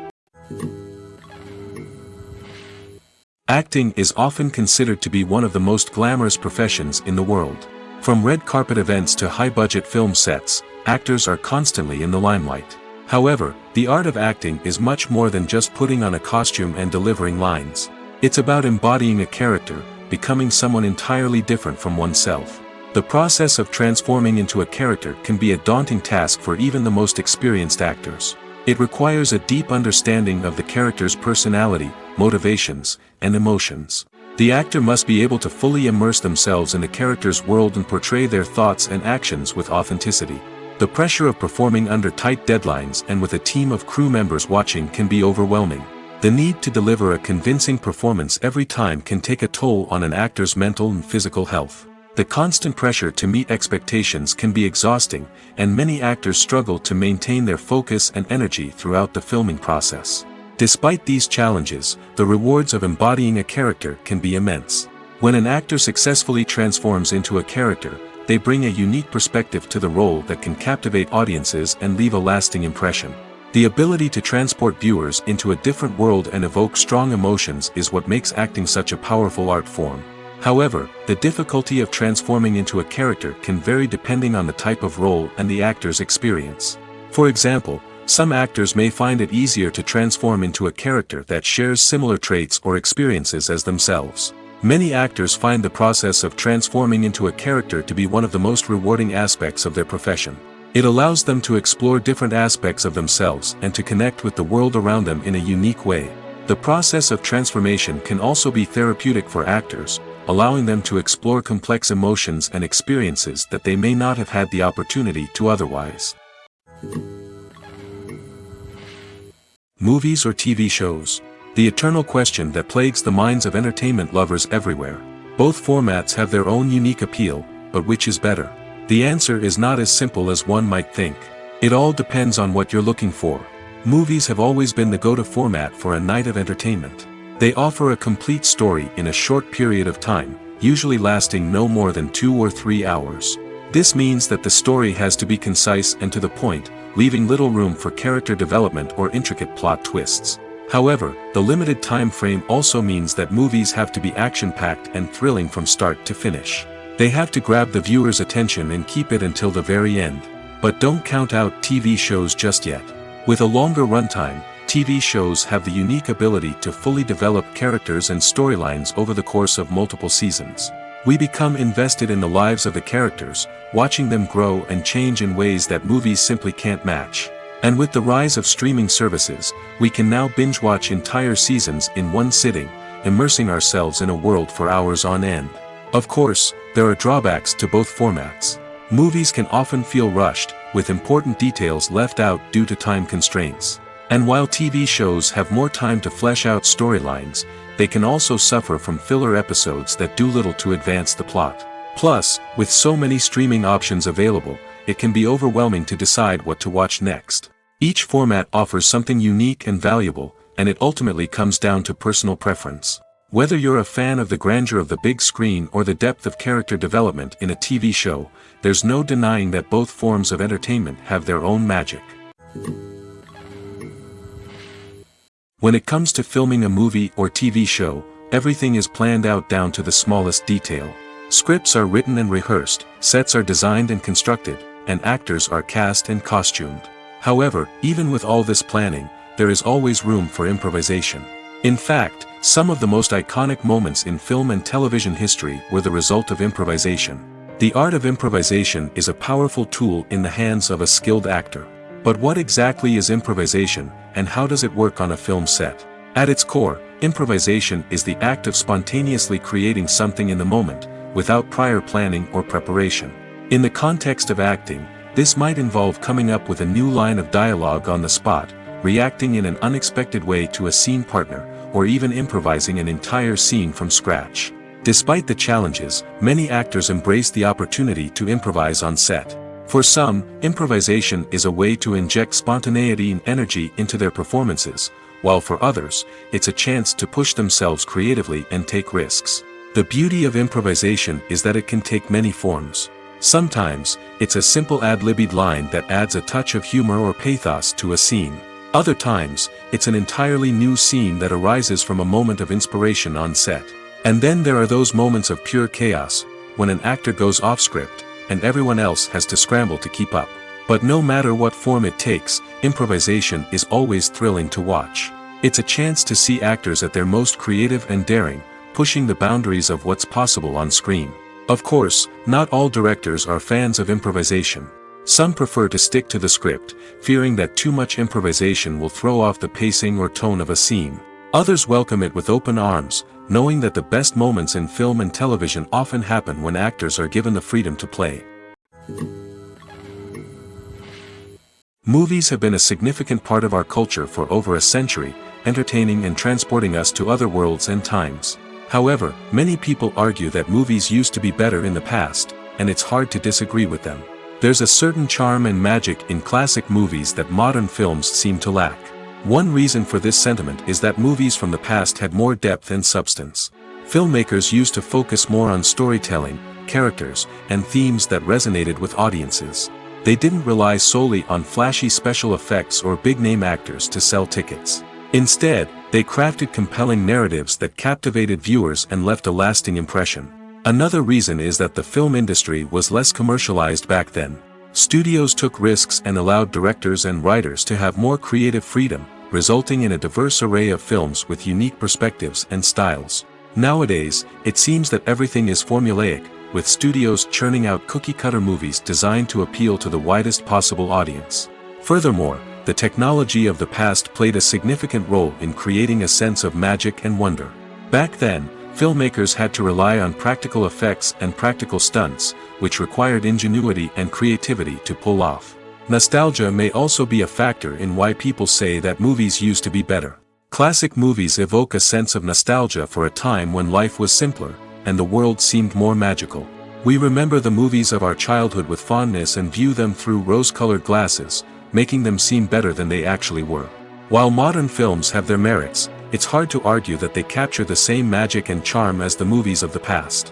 Speaker 1: Acting is often considered to be one of the most glamorous professions in the world. From red carpet events to high-budget film sets, actors are constantly in the limelight. However, the art of acting is much more than just putting on a costume and delivering lines. It's about embodying a character, becoming someone entirely different from oneself. The process of transforming into a character can be a daunting task for even the most experienced actors. It requires a deep understanding of the character's personality, motivations, and emotions. The actor must be able to fully immerse themselves in the character's world and portray their thoughts and actions with authenticity. The pressure of performing under tight deadlines and with a team of crew members watching can be overwhelming. The need to deliver a convincing performance every time can take a toll on an actor's mental and physical health. The constant pressure to meet expectations can be exhausting, and many actors struggle to maintain their focus and energy throughout the filming process. Despite these challenges, the rewards of embodying a character can be immense. When an actor successfully transforms into a character, they bring a unique perspective to the role that can captivate audiences and leave a lasting impression. The ability to transport viewers into a different world and evoke strong emotions is what makes acting such a powerful art form. However, the difficulty of transforming into a character can vary depending on the type of role and the actor's experience. For example, some actors may find it easier to transform into a character that shares similar traits or experiences as themselves. Many actors find the process of transforming into a character to be one of the most rewarding aspects of their profession. It allows them to explore different aspects of themselves and to connect with the world around them in a unique way. The process of transformation can also be therapeutic for actors, allowing them to explore complex emotions and experiences that they may not have had the opportunity to otherwise. Movies or TV shows? The eternal question that plagues the minds of entertainment lovers everywhere. Both formats have their own unique appeal, but which is better? The answer is not as simple as one might think. It all depends on what you're looking for. Movies have always been the go-to format for a night of entertainment. They offer a complete story in a short period of time, usually lasting no more than 2 or 3 hours. This means that the story has to be concise and to the point, leaving little room for character development or intricate plot twists. However, the limited time frame also means that movies have to be action-packed and thrilling from start to finish. They have to grab the viewer's attention and keep it until the very end. But don't count out TV shows just yet. With a longer runtime, TV shows have the unique ability to fully develop characters and storylines over the course of multiple seasons. We become invested in the lives of the characters, watching them grow and change in ways that movies simply can't match. And with the rise of streaming services, we can now binge-watch entire seasons in one sitting, immersing ourselves in a world for hours on end. Of course, there are drawbacks to both formats. Movies can often feel rushed, with important details left out due to time constraints. And while TV shows have more time to flesh out storylines, they can also suffer from filler episodes that do little to advance the plot. Plus, with so many streaming options available, it can be overwhelming to decide what to watch next. Each format offers something unique and valuable, and it ultimately comes down to personal preference. Whether you're a fan of the grandeur of the big screen or the depth of character development in a TV show, there's no denying that both forms of entertainment have their own magic. When it comes to filming a movie or TV show, everything is planned out down to the smallest detail. Scripts are written and rehearsed, sets are designed and constructed, and actors are cast and costumed. However, even with all this planning, there is always room for improvisation. In fact, some of the most iconic moments in film and television history were the result of improvisation. The art of improvisation is a powerful tool in the hands of a skilled actor. But what exactly is improvisation, and how does it work on a film set? At its core, improvisation is the act of spontaneously creating something in the moment, without prior planning or preparation. In the context of acting, this might involve coming up with a new line of dialogue on the spot, reacting in an unexpected way to a scene partner, or even improvising an entire scene from scratch. Despite the challenges, many actors embrace the opportunity to improvise on set. For some, improvisation is a way to inject spontaneity and energy into their performances, while for others, it's a chance to push themselves creatively and take risks. The beauty of improvisation is that it can take many forms. Sometimes, it's a simple ad-libbed line that adds a touch of humor or pathos to a scene. Other times, it's an entirely new scene that arises from a moment of inspiration on set. And then there are those moments of pure chaos, when an actor goes off script, and everyone else has to scramble to keep up. But no matter what form it takes, improvisation is always thrilling to watch. It's a chance to see actors at their most creative and daring, pushing the boundaries of what's possible on screen. Of course, not all directors are fans of improvisation. Some prefer to stick to the script, fearing that too much improvisation will throw off the pacing or tone of a scene. Others welcome it with open arms, knowing that the best moments in film and television often happen when actors are given the freedom to play. Movies have been a significant part of our culture for over a century, entertaining and transporting us to other worlds and times. However, many people argue that movies used to be better in the past, and it's hard to disagree with them. There's a certain charm and magic in classic movies that modern films seem to lack. One reason for this sentiment is that movies from the past had more depth and substance. Filmmakers used to focus more on storytelling, characters, and themes that resonated with audiences. They didn't rely solely on flashy special effects or big-name actors to sell tickets. Instead, they crafted compelling narratives that captivated viewers and left a lasting impression. Another reason is that the film industry was less commercialized back then. Studios took risks and allowed directors and writers to have more creative freedom, resulting in a diverse array of films with unique perspectives and styles. Nowadays, it seems that everything is formulaic, with studios churning out cookie-cutter movies designed to appeal to the widest possible audience. Furthermore, the technology of the past played a significant role in creating a sense of magic and wonder. Back then, filmmakers had to rely on practical effects and practical stunts, which required ingenuity and creativity to pull off. Nostalgia may also be a factor in why people say that movies used to be better. Classic movies evoke a sense of nostalgia for a time when life was simpler, and the world seemed more magical. We remember the movies of our childhood with fondness and view them through rose-colored glasses, making them seem better than they actually were. While modern films have their merits, it's hard to argue that they capture the same magic and charm as the movies of the past.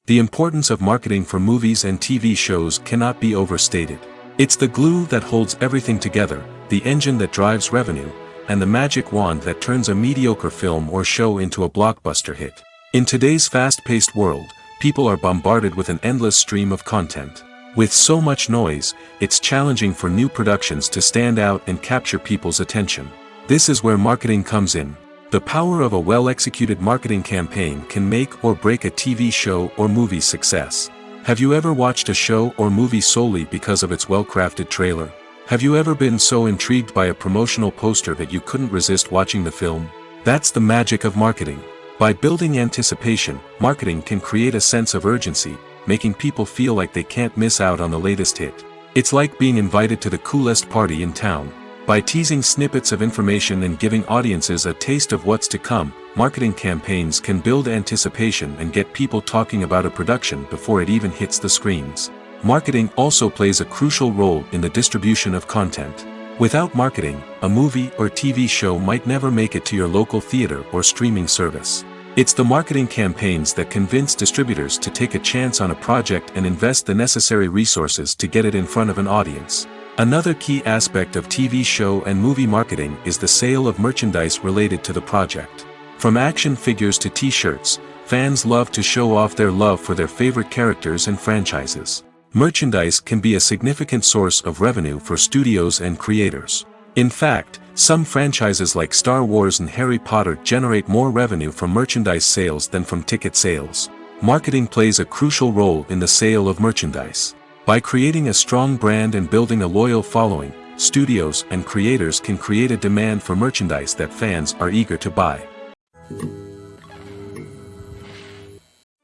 Speaker 1: The importance of marketing for movies and TV shows cannot be overstated. It's the glue that holds everything together, the engine that drives revenue, and the magic wand that turns a mediocre film or show into a blockbuster hit. In today's fast-paced world, people are bombarded with an endless stream of content. With so much noise, it's challenging for new productions to stand out and capture people's attention. This is where marketing comes in. The power of a well-executed marketing campaign can make or break a TV show or movie's success. Have you ever watched a show or movie solely because of its well-crafted trailer? Have you ever been so intrigued by a promotional poster that you couldn't resist watching the film? That's the magic of marketing. By building anticipation, marketing can create a sense of urgency, making people feel like they can't miss out on the latest hit. It's like being invited to the coolest party in town. By teasing snippets of information and giving audiences a taste of what's to come, marketing campaigns can build anticipation and get people talking about a production before it even hits the screens. Marketing also plays a crucial role in the distribution of content. Without marketing, a movie or TV show might never make it to your local theater or streaming service. It's the marketing campaigns that convince distributors to take a chance on a project and invest the necessary resources to get it in front of an audience. Another key aspect of TV show and movie marketing is the sale of merchandise related to the project. From action figures to t-shirts, fans love to show off their love for their favorite characters and franchises. Merchandise can be a significant source of revenue for studios and creators. In fact, some franchises like Star Wars and Harry Potter generate more revenue from merchandise sales than from ticket sales. Marketing plays a crucial role in the sale of merchandise. By creating a strong brand and building a loyal following, studios and creators can create a demand for merchandise that fans are eager to buy.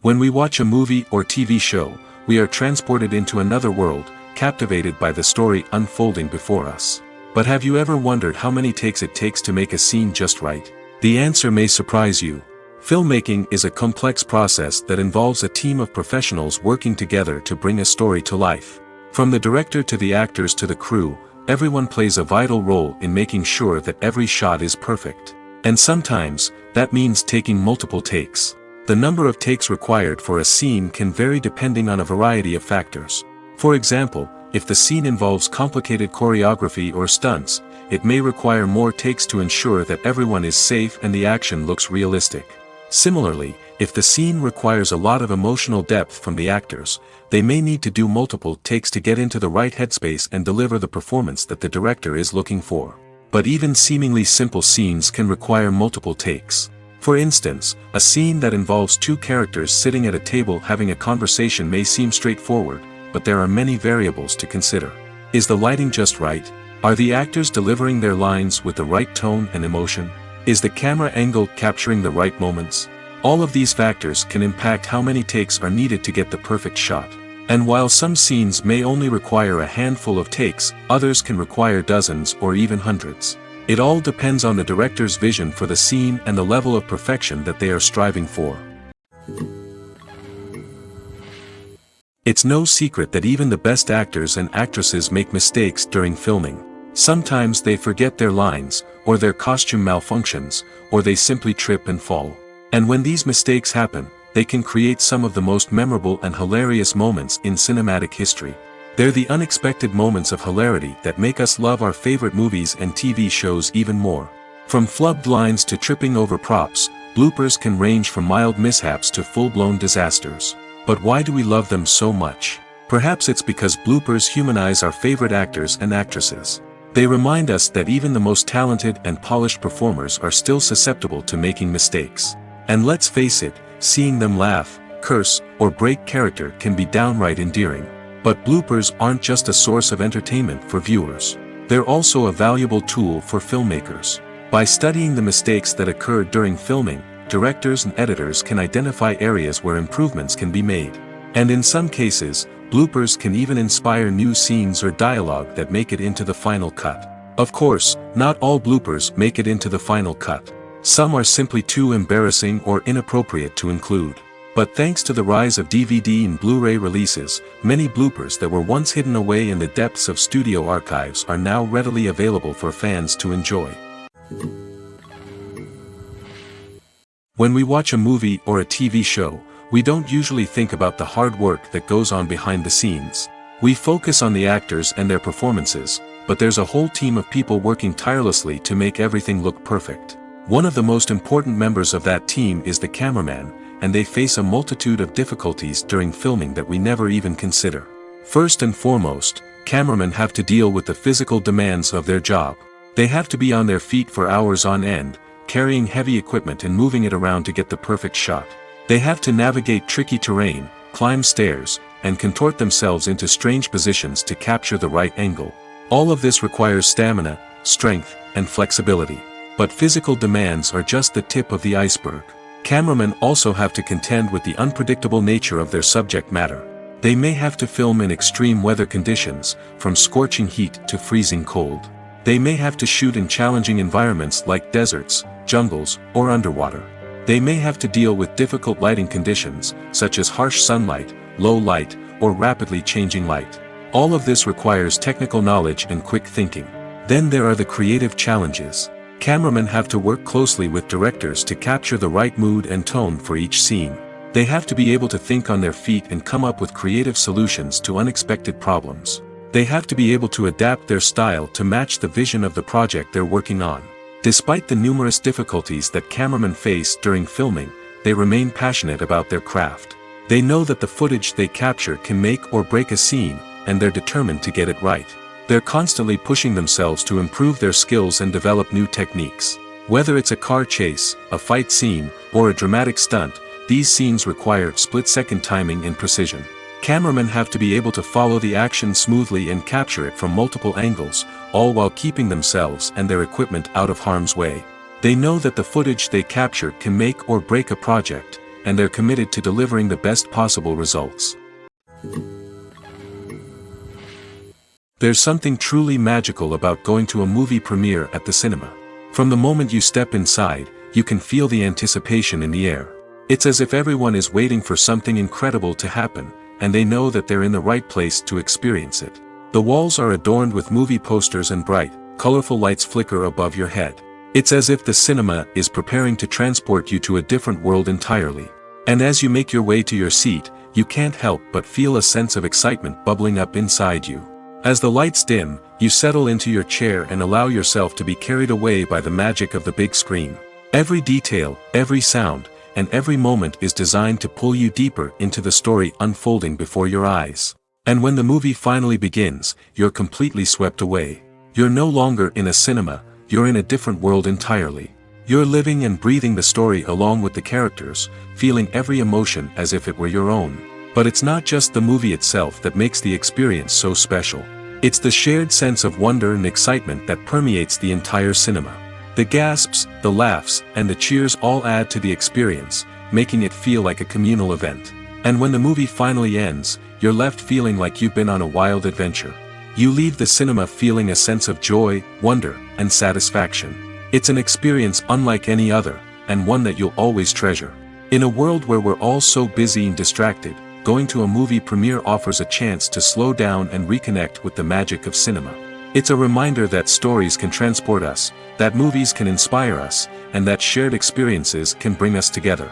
Speaker 1: When we watch a movie or TV show, we are transported into another world, captivated by the story unfolding before us. But have you ever wondered how many takes it takes to make a scene just right? The answer may surprise you. Filmmaking is a complex process that involves a team of professionals working together to bring a story to life. From the director to the actors to the crew, everyone plays a vital role in making sure that every shot is perfect. And sometimes, that means taking multiple takes. The number of takes required for a scene can vary depending on a variety of factors. For example, if the scene involves complicated choreography or stunts, it may require more takes to ensure that everyone is safe and the action looks realistic. Similarly, if the scene requires a lot of emotional depth from the actors, they may need to do multiple takes to get into the right headspace and deliver the performance that the director is looking for. But even seemingly simple scenes can require multiple takes. For instance, a scene that involves two characters sitting at a table having a conversation may seem straightforward, but there are many variables to consider. Is the lighting just right? Are the actors delivering their lines with the right tone and emotion? Is the camera angle capturing the right moments? All of these factors can impact how many takes are needed to get the perfect shot. And while some scenes may only require a handful of takes, others can require dozens or even hundreds. It all depends on the director's vision for the scene and the level of perfection that they are striving for. It's no secret that even the best actors and actresses make mistakes during filming. Sometimes they forget their lines, or their costume malfunctions, or they simply trip and fall. And when these mistakes happen, they can create some of the most memorable and hilarious moments in cinematic history. They're the unexpected moments of hilarity that make us love our favorite movies and TV shows even more. From flubbed lines to tripping over props, bloopers can range from mild mishaps to full-blown disasters. But why do we love them so much? Perhaps it's because bloopers humanize our favorite actors and actresses. They remind us that even the most talented and polished performers are still susceptible to making mistakes. And let's face it, seeing them laugh, curse, or break character can be downright endearing. But bloopers aren't just a source of entertainment for viewers. They're also a valuable tool for filmmakers. By studying the mistakes that occurred during filming, directors and editors can identify areas where improvements can be made. And in some cases, bloopers can even inspire new scenes or dialogue that make it into the final cut. Of course, not all bloopers make it into the final cut. Some are simply too embarrassing or inappropriate to include. But thanks to the rise of DVD and Blu-ray releases, many bloopers that were once hidden away in the depths of studio archives are now readily available for fans to enjoy. When we watch a movie or a TV show, we don't usually think about the hard work that goes on behind the scenes. We focus on the actors and their performances, but there's a whole team of people working tirelessly to make everything look perfect. One of the most important members of that team is the cameraman, and they face a multitude of difficulties during filming that we never even consider. First and foremost, cameramen have to deal with the physical demands of their job. They have to be on their feet for hours on end, carrying heavy equipment and moving it around to get the perfect shot. They have to navigate tricky terrain, climb stairs, and contort themselves into strange positions to capture the right angle. All of this requires stamina, strength, and flexibility. But physical demands are just the tip of the iceberg. Cameramen also have to contend with the unpredictable nature of their subject matter. They may have to film in extreme weather conditions, from scorching heat to freezing cold. They may have to shoot in challenging environments like deserts, jungles, or underwater. They may have to deal with difficult lighting conditions, such as harsh sunlight, low light, or rapidly changing light. All of this requires technical knowledge and quick thinking. Then there are the creative challenges. Cameramen have to work closely with directors to capture the right mood and tone for each scene. They have to be able to think on their feet and come up with creative solutions to unexpected problems. They have to be able to adapt their style to match the vision of the project they're working on. Despite the numerous difficulties that cameramen face during filming, they remain passionate about their craft. They know that the footage they capture can make or break a scene, and they're determined to get it right. They're constantly pushing themselves to improve their skills and develop new techniques. Whether it's a car chase, a fight scene, or a dramatic stunt, these scenes require split-second timing and precision. Cameramen have to be able to follow the action smoothly and capture it from multiple angles, all while keeping themselves and their equipment out of harm's way. They know that the footage they capture can make or break a project, and they're committed to delivering the best possible results. There's something truly magical about going to a movie premiere at the cinema. From the moment you step inside, you can feel the anticipation in the air. It's as if everyone is waiting for something incredible to happen, and they know that they're in the right place to experience it. The walls are adorned with movie posters and bright, colorful lights flicker above your head. It's as if the cinema is preparing to transport you to a different world entirely. And as you make your way to your seat, you can't help but feel a sense of excitement bubbling up inside you. As the lights dim, you settle into your chair and allow yourself to be carried away by the magic of the big screen. Every detail, every sound, and every moment is designed to pull you deeper into the story unfolding before your eyes. And when the movie finally begins, you're completely swept away. You're no longer in a cinema, you're in a different world entirely. You're living and breathing the story along with the characters, feeling every emotion as if it were your own. But it's not just the movie itself that makes the experience so special. It's the shared sense of wonder and excitement that permeates the entire cinema. The gasps, the laughs, and the cheers all add to the experience, making it feel like a communal event. And when the movie finally ends, you're left feeling like you've been on a wild adventure. You leave the cinema feeling a sense of joy, wonder, and satisfaction. It's an experience unlike any other, and one that you'll always treasure. In a world where we're all so busy and distracted, going to a movie premiere offers a chance to slow down and reconnect with the magic of cinema. It's a reminder that stories can transport us, that movies can inspire us, and that shared experiences can bring us together.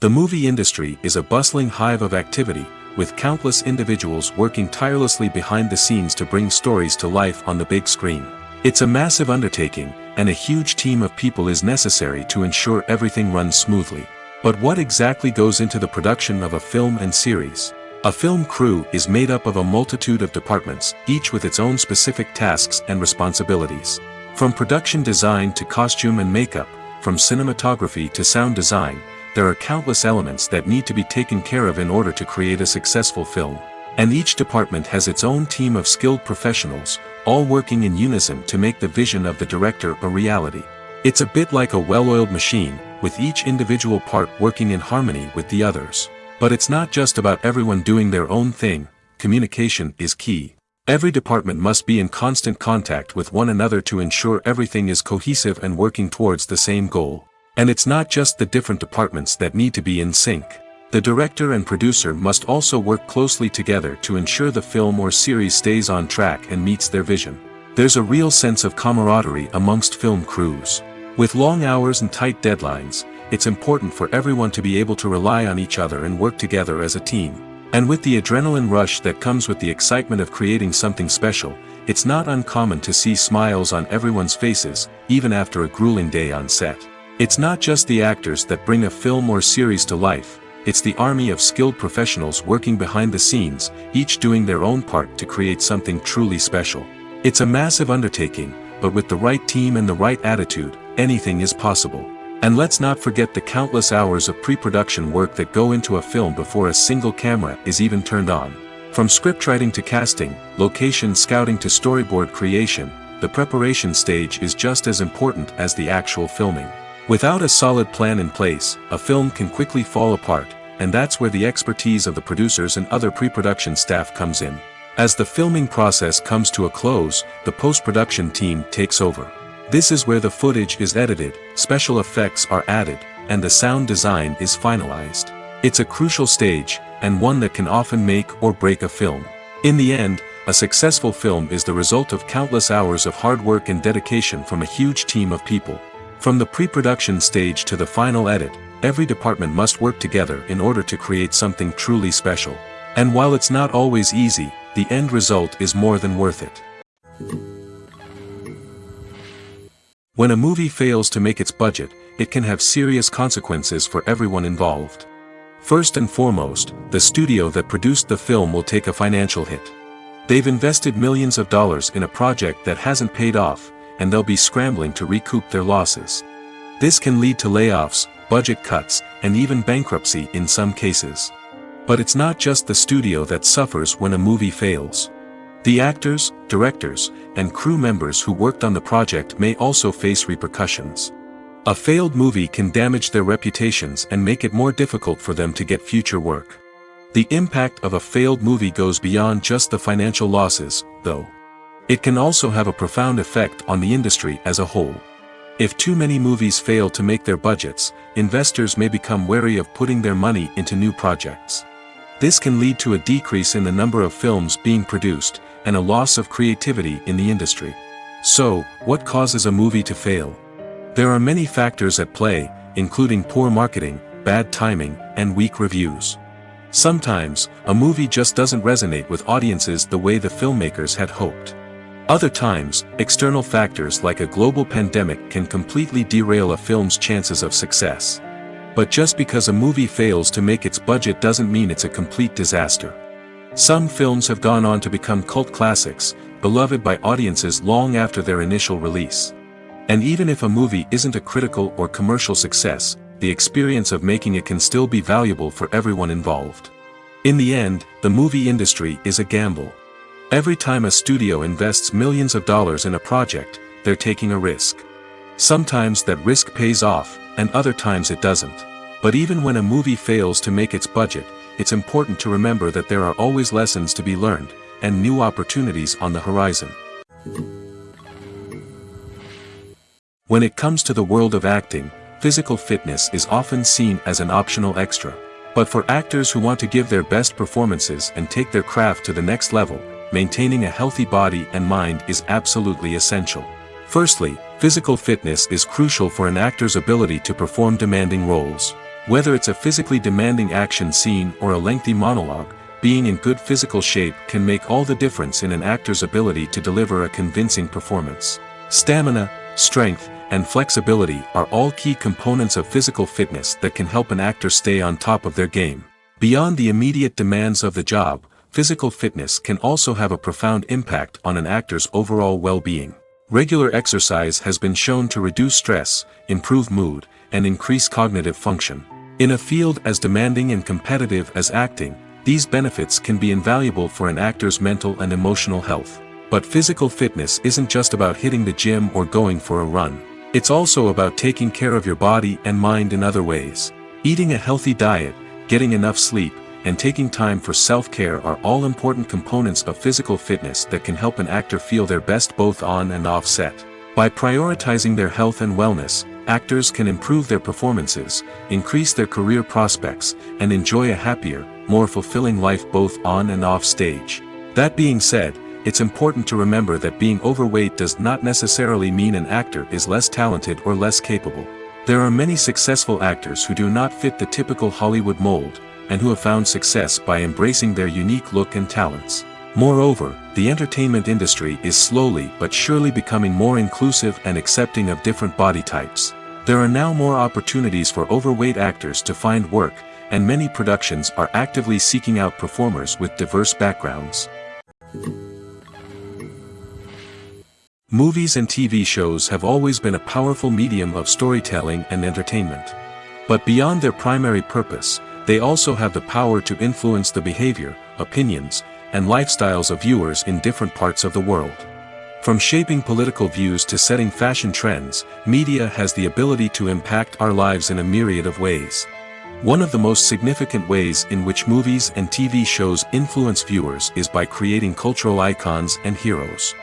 Speaker 1: The movie industry is a bustling hive of activity, with countless individuals working tirelessly behind the scenes to bring stories to life on the big screen. It's a massive undertaking, and a huge team of people is necessary to ensure everything runs smoothly. But what exactly goes into the production of a film and series? A film crew is made up of a multitude of departments, each with its own specific tasks and responsibilities. From production design to costume and makeup, from cinematography to sound design, there are countless elements that need to be taken care of in order to create a successful film. And each department has its own team of skilled professionals, all working in unison to make the vision of the director a reality. It's a bit like a well-oiled machine, with each individual part working in harmony with the others. But it's not just about everyone doing their own thing, communication is key. Every department must be in constant contact with one another to ensure everything is cohesive and working towards the same goal. And it's not just the different departments that need to be in sync. The director and producer must also work closely together to ensure the film or series stays on track and meets their vision. There's a real sense of camaraderie amongst film crews. With long hours and tight deadlines, it's important for everyone to be able to rely on each other and work together as a team. And with the adrenaline rush that comes with the excitement of creating something special, it's not uncommon to see smiles on everyone's faces, even after a grueling day on set. It's not just the actors that bring a film or series to life, it's the army of skilled professionals working behind the scenes, each doing their own part to create something truly special. It's a massive undertaking, but with the right team and the right attitude, anything is possible. And let's not forget the countless hours of pre-production work that go into a film before a single camera is even turned on. From scriptwriting to casting, location scouting to storyboard creation, the preparation stage is just as important as the actual filming. Without a solid plan in place, a film can quickly fall apart, and that's where the expertise of the producers and other pre-production staff comes in. As the filming process comes to a close, the post-production team takes over. This is where the footage is edited, special effects are added, and the sound design is finalized. It's a crucial stage, and one that can often make or break a film. In the end, a successful film is the result of countless hours of hard work and dedication from a huge team of people. From the pre-production stage to the final edit, every department must work together in order to create something truly special. And while it's not always easy, the end result is more than worth it. When a movie fails to make its budget, it can have serious consequences for everyone involved. First and foremost, the studio that produced the film will take a financial hit. They've invested millions of dollars in a project that hasn't paid off, and they'll be scrambling to recoup their losses. This can lead to layoffs, budget cuts, and even bankruptcy in some cases. But it's not just the studio that suffers when a movie fails. The actors, directors, and crew members who worked on the project may also face repercussions. A failed movie can damage their reputations and make it more difficult for them to get future work. The impact of a failed movie goes beyond just the financial losses, though. It can also have a profound effect on the industry as a whole. If too many movies fail to make their budgets, investors may become wary of putting their money into new projects. This can lead to a decrease in the number of films being produced, and a loss of creativity in the industry. So, what causes a movie to fail? There are many factors at play, including poor marketing, bad timing, and weak reviews. Sometimes, a movie just doesn't resonate with audiences the way the filmmakers had hoped. Other times, external factors like a global pandemic can completely derail a film's chances of success. But just because a movie fails to make its budget doesn't mean it's a complete disaster. Some films have gone on to become cult classics, beloved by audiences long after their initial release. And even if a movie isn't a critical or commercial success, the experience of making it can still be valuable for everyone involved. In the end, the movie industry is a gamble. Every time a studio invests millions of dollars in a project, they're taking a risk. Sometimes that risk pays off, and other times it doesn't. But even when a movie fails to make its budget, it's important to remember that there are always lessons to be learned, and new opportunities on the horizon. When it comes to the world of acting, physical fitness is often seen as an optional extra. But for actors who want to give their best performances and take their craft to the next level, maintaining a healthy body and mind is absolutely essential. Firstly, physical fitness is crucial for an actor's ability to perform demanding roles. Whether it's a physically demanding action scene or a lengthy monologue, being in good physical shape can make all the difference in an actor's ability to deliver a convincing performance. Stamina, strength, and flexibility are all key components of physical fitness that can help an actor stay on top of their game. Beyond the immediate demands of the job, physical fitness can also have a profound impact on an actor's overall well-being. Regular exercise has been shown to reduce stress, improve mood, and increase cognitive function. In a field as demanding and competitive as acting, these benefits can be invaluable for an actor's mental and emotional health. But physical fitness isn't just about hitting the gym or going for a run. It's also about taking care of your body and mind in other ways. Eating a healthy diet, getting enough sleep, and taking time for self-care are all important components of physical fitness that can help an actor feel their best both on and off set. By prioritizing their health and wellness, actors can improve their performances, increase their career prospects, and enjoy a happier, more fulfilling life both on and off stage. That being said, it's important to remember that being overweight does not necessarily mean an actor is less talented or less capable. There are many successful actors who do not fit the typical Hollywood mold, and who have found success by embracing their unique look and talents. Moreover, the entertainment industry is slowly but surely becoming more inclusive and accepting of different body types. There are now more opportunities for overweight actors to find work, and many productions are actively seeking out performers with diverse backgrounds. Movies and TV shows have always been a powerful medium of storytelling and entertainment. But beyond their primary purpose, they also have the power to influence the behavior, opinions, and lifestyles of viewers in different parts of the world. From shaping political views to setting fashion trends, media has the ability to impact our lives in a myriad of ways. One of the most significant ways in which movies and TV shows influence viewers is by creating cultural icons and heroes.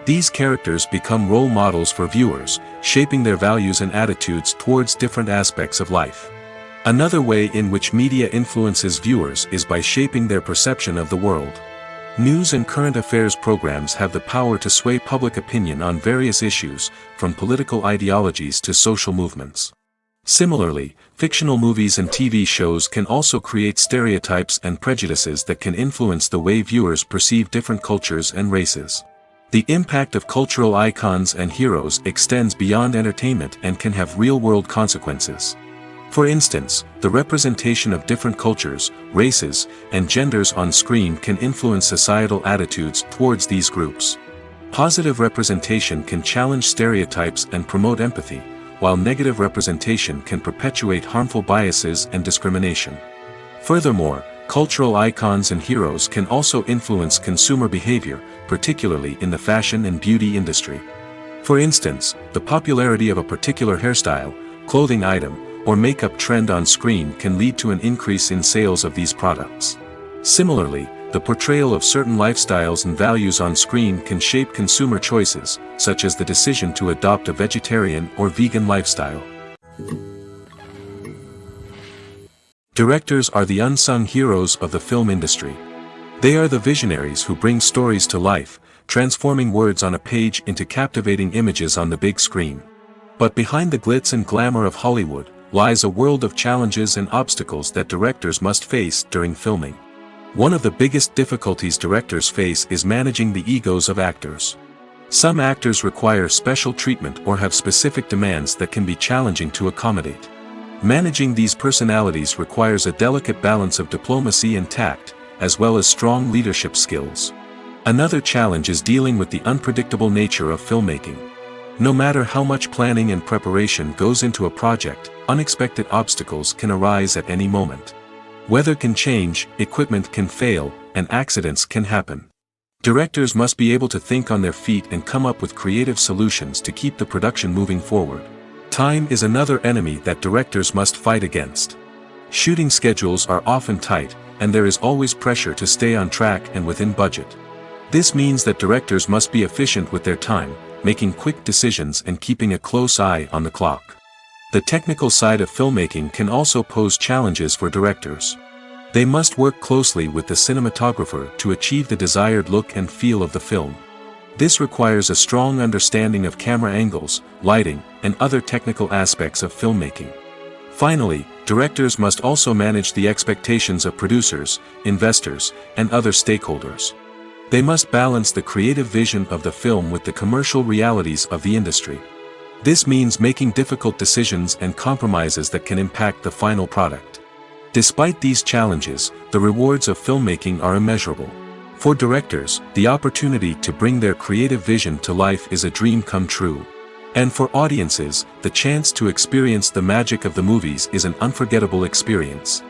Speaker 1: These characters become role models for viewers, shaping their values and attitudes towards different aspects of life. Another way in which media influences viewers is by shaping their perception of the world. News and current affairs programs have the power to sway public opinion on various issues, from political ideologies to social movements. Similarly, fictional movies and TV shows can also create stereotypes and prejudices that can influence the way viewers perceive different cultures and races. The impact of cultural icons and heroes extends beyond entertainment and can have real-world consequences. For instance, the representation of different cultures, races, and genders on screen can influence societal attitudes towards these groups. Positive representation can challenge stereotypes and promote empathy, while negative representation can perpetuate harmful biases and discrimination. Furthermore, cultural icons and heroes can also influence consumer behavior, particularly in the fashion and beauty industry. For instance, the popularity of a particular hairstyle, clothing item, or makeup trend on screen can lead to an increase in sales of these products. Similarly, the portrayal of certain lifestyles and values on screen can shape consumer choices, such as the decision to adopt a vegetarian or vegan lifestyle. Directors are the unsung heroes of the film industry. They are the visionaries who bring stories to life, transforming words on a page into captivating images on the big screen. But behind the glitz and glamour of Hollywood, lies a world of challenges and obstacles that directors must face during filming. One of the biggest difficulties directors face is managing the egos of actors. Some actors require special treatment or have specific demands that can be challenging to accommodate. Managing these personalities requires a delicate balance of diplomacy and tact, as well as strong leadership skills. Another challenge is dealing with the unpredictable nature of filmmaking. No matter how much planning and preparation goes into a project, unexpected obstacles can arise at any moment. Weather can change, equipment can fail, and accidents can happen. Directors must be able to think on their feet and come up with creative solutions to keep the production moving forward. Time is another enemy that directors must fight against. Shooting schedules are often tight, and there is always pressure to stay on track and within budget. This means that directors must be efficient with their time, making quick decisions and keeping a close eye on the clock. The technical side of filmmaking can also pose challenges for directors. They must work closely with the cinematographer to achieve the desired look and feel of the film. This requires a strong understanding of camera angles, lighting, and other technical aspects of filmmaking. Finally, directors must also manage the expectations of producers, investors, and other stakeholders. They must balance the creative vision of the film with the commercial realities of the industry. This means making difficult decisions and compromises that can impact the final product. Despite these challenges, the rewards of filmmaking are immeasurable. For directors, the opportunity to bring their creative vision to life is a dream come true. And for audiences, the chance to experience the magic of the movies is an unforgettable experience.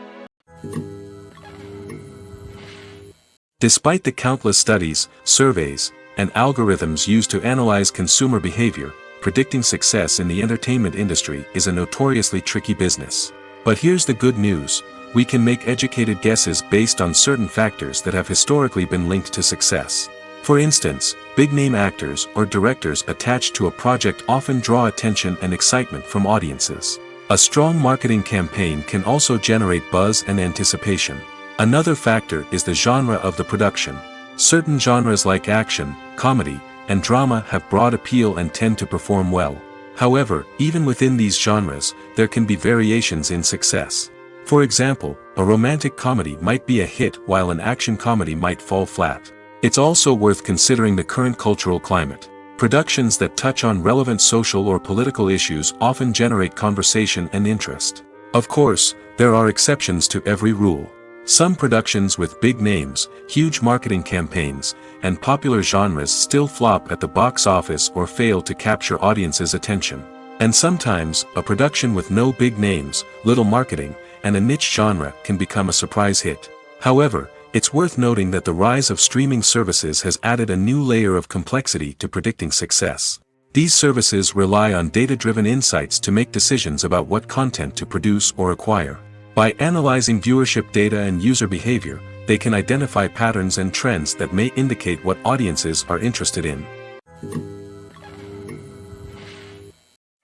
Speaker 1: Despite the countless studies, surveys, and algorithms used to analyze consumer behavior, predicting success in the entertainment industry is a notoriously tricky business. But here's the good news: we can make educated guesses based on certain factors that have historically been linked to success. For instance, big-name actors or directors attached to a project often draw attention and excitement from audiences. A strong marketing campaign can also generate buzz and anticipation. Another factor is the genre of the production. Certain genres like action, comedy, and drama have broad appeal and tend to perform well. However, even within these genres, there can be variations in success. For example, a romantic comedy might be a hit while an action comedy might fall flat. It's also worth considering the current cultural climate. Productions that touch on relevant social or political issues often generate conversation and interest. Of course, there are exceptions to every rule. Some productions with big names, huge marketing campaigns, and popular genres still flop at the box office or fail to capture audiences' attention. And sometimes, a production with no big names, little marketing, and a niche genre can become a surprise hit. However, it's worth noting that the rise of streaming services has added a new layer of complexity to predicting success. These services rely on data-driven insights to make decisions about what content to produce or acquire. By analyzing viewership data and user behavior, they can identify patterns and trends that may indicate what audiences are interested in.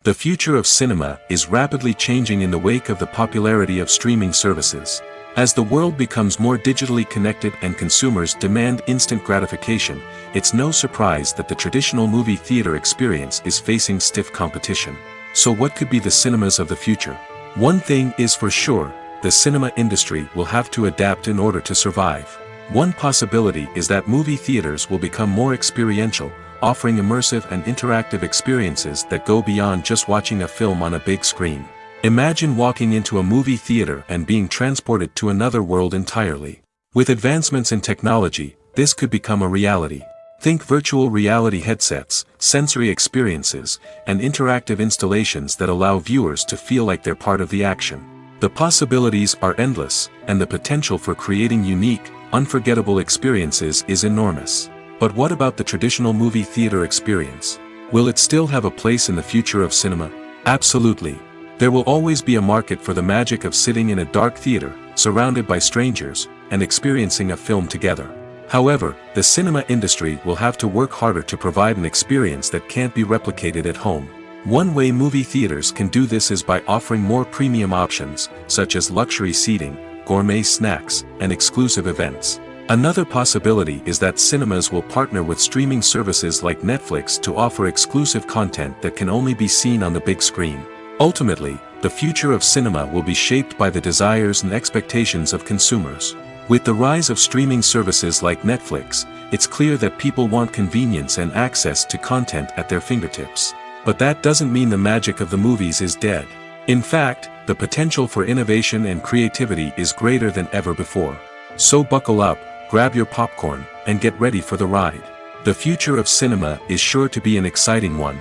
Speaker 1: The future of cinema is rapidly changing in the wake of the popularity of streaming services. As the world becomes more digitally connected and consumers demand instant gratification, it's no surprise that the traditional movie theater experience is facing stiff competition. So what could be the cinemas of the future? One thing is for sure: the cinema industry will have to adapt in order to survive. One possibility is that movie theaters will become more experiential, offering immersive and interactive experiences that go beyond just watching a film on a big screen. Imagine walking into a movie theater and being transported to another world entirely. With advancements in technology, this could become a reality. Think virtual reality headsets, sensory experiences, and interactive installations that allow viewers to feel like they're part of the action. The possibilities are endless, and the potential for creating unique, unforgettable experiences is enormous. But what about the traditional movie theater experience? Will it still have a place in the future of cinema? Absolutely. There will always be a market for the magic of sitting in a dark theater, surrounded by strangers, and experiencing a film together. However, the cinema industry will have to work harder to provide an experience that can't be replicated at home. One way movie theaters can do this is by offering more premium options, such as luxury seating, gourmet snacks, and exclusive events. Another possibility is that cinemas will partner with streaming services like Netflix to offer exclusive content that can only be seen on the big screen. Ultimately, the future of cinema will be shaped by the desires and expectations of consumers. With the rise of streaming services like Netflix, it's clear that people want convenience and access to content at their fingertips. But that doesn't mean the magic of the movies is dead. In fact, the potential for innovation and creativity is greater than ever before. So buckle up, grab your popcorn, and get ready for the ride. The future of cinema is sure to be an exciting one.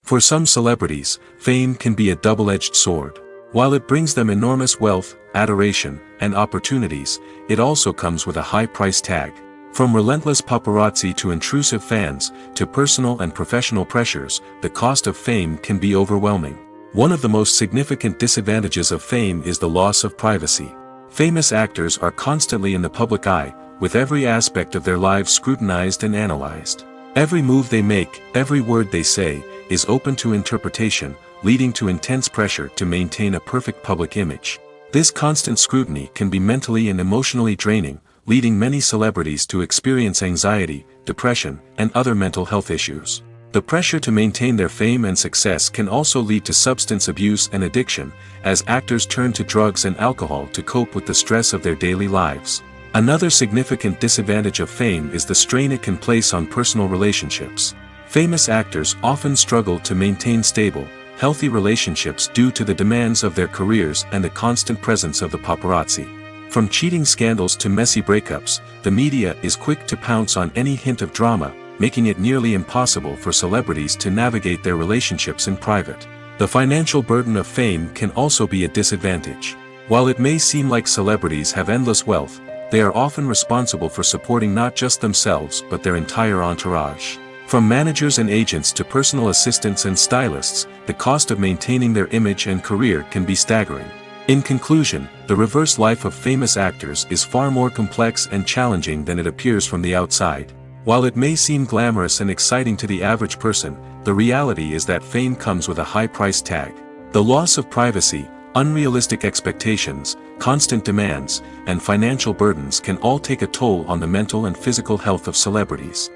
Speaker 1: For some celebrities, fame can be a double-edged sword. While it brings them enormous wealth, adoration, and opportunities, it also comes with a high price tag. From relentless paparazzi to intrusive fans, to personal and professional pressures, the cost of fame can be overwhelming. One of the most significant disadvantages of fame is the loss of privacy. Famous actors are constantly in the public eye, with every aspect of their lives scrutinized and analyzed. Every move they make, every word they say, is open to interpretation, leading to intense pressure to maintain a perfect public image. This constant scrutiny can be mentally and emotionally draining, leading many celebrities to experience anxiety, depression, and other mental health issues. The pressure to maintain their fame and success can also lead to substance abuse and addiction, as actors turn to drugs and alcohol to cope with the stress of their daily lives. Another significant disadvantage of fame is the strain it can place on personal relationships. Famous actors often struggle to maintain stable, healthy relationships due to the demands of their careers and the constant presence of the paparazzi. From cheating scandals to messy breakups, the media is quick to pounce on any hint of drama, making it nearly impossible for celebrities to navigate their relationships in private. The financial burden of fame can also be a disadvantage. While it may seem like celebrities have endless wealth, they are often responsible for supporting not just themselves but their entire entourage. From managers and agents to personal assistants and stylists, the cost of maintaining their image and career can be staggering. In conclusion, the reverse life of famous actors is far more complex and challenging than it appears from the outside. While it may seem glamorous and exciting to the average person, the reality is that fame comes with a high price tag. The loss of privacy, unrealistic expectations, constant demands, and financial burdens can all take a toll on the mental and physical health of celebrities.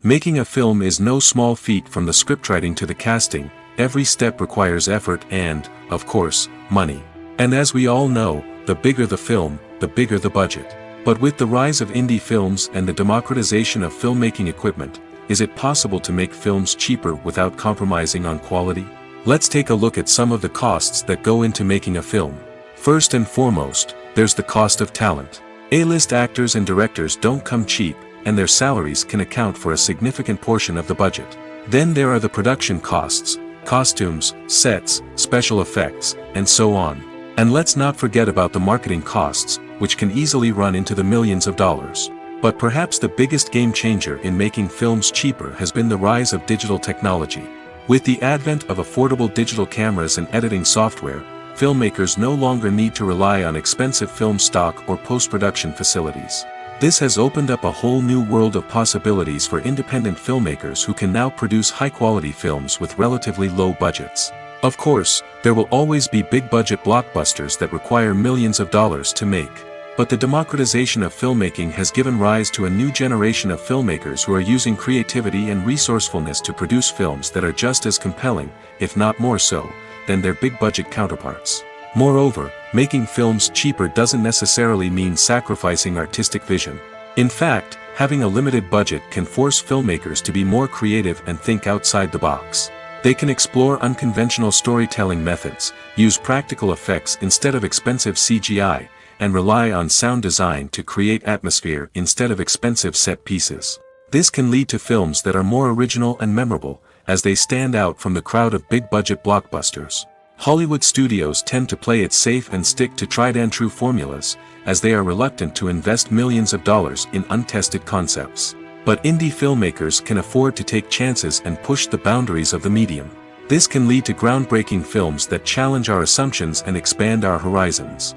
Speaker 1: Making a film is no small feat. From the scriptwriting to the casting, every step requires effort and, of course, money. And as we all know, the bigger the film, the bigger the budget. But with the rise of indie films and the democratization of filmmaking equipment, is it possible to make films cheaper without compromising on quality? Let's take a look at some of the costs that go into making a film. First and foremost, there's the cost of talent. A-list actors and directors don't come cheap, and their salaries can account for a significant portion of the budget. Then there are the production costs, costumes, sets, special effects, and so on. And let's not forget about the marketing costs, which can easily run into the millions of dollars. But perhaps the biggest game changer in making films cheaper has been the rise of digital technology. With the advent of affordable digital cameras and editing software, filmmakers no longer need to rely on expensive film stock or post-production facilities. This has opened up a whole new world of possibilities for independent filmmakers who can now produce high-quality films with relatively low budgets. Of course, there will always be big-budget blockbusters that require millions of dollars to make. But the democratization of filmmaking has given rise to a new generation of filmmakers who are using creativity and resourcefulness to produce films that are just as compelling, if not more so, than their big-budget counterparts. Moreover, making films cheaper doesn't necessarily mean sacrificing artistic vision. In fact, having a limited budget can force filmmakers to be more creative and think outside the box. They can explore unconventional storytelling methods, use practical effects instead of expensive CGI, and rely on sound design to create atmosphere instead of expensive set pieces. This can lead to films that are more original and memorable, as they stand out from the crowd of big-budget blockbusters. Hollywood studios tend to play it safe and stick to tried-and-true formulas, as they are reluctant to invest millions of dollars in untested concepts. But indie filmmakers can afford to take chances and push the boundaries of the medium. This can lead to groundbreaking films that challenge our assumptions and expand our horizons.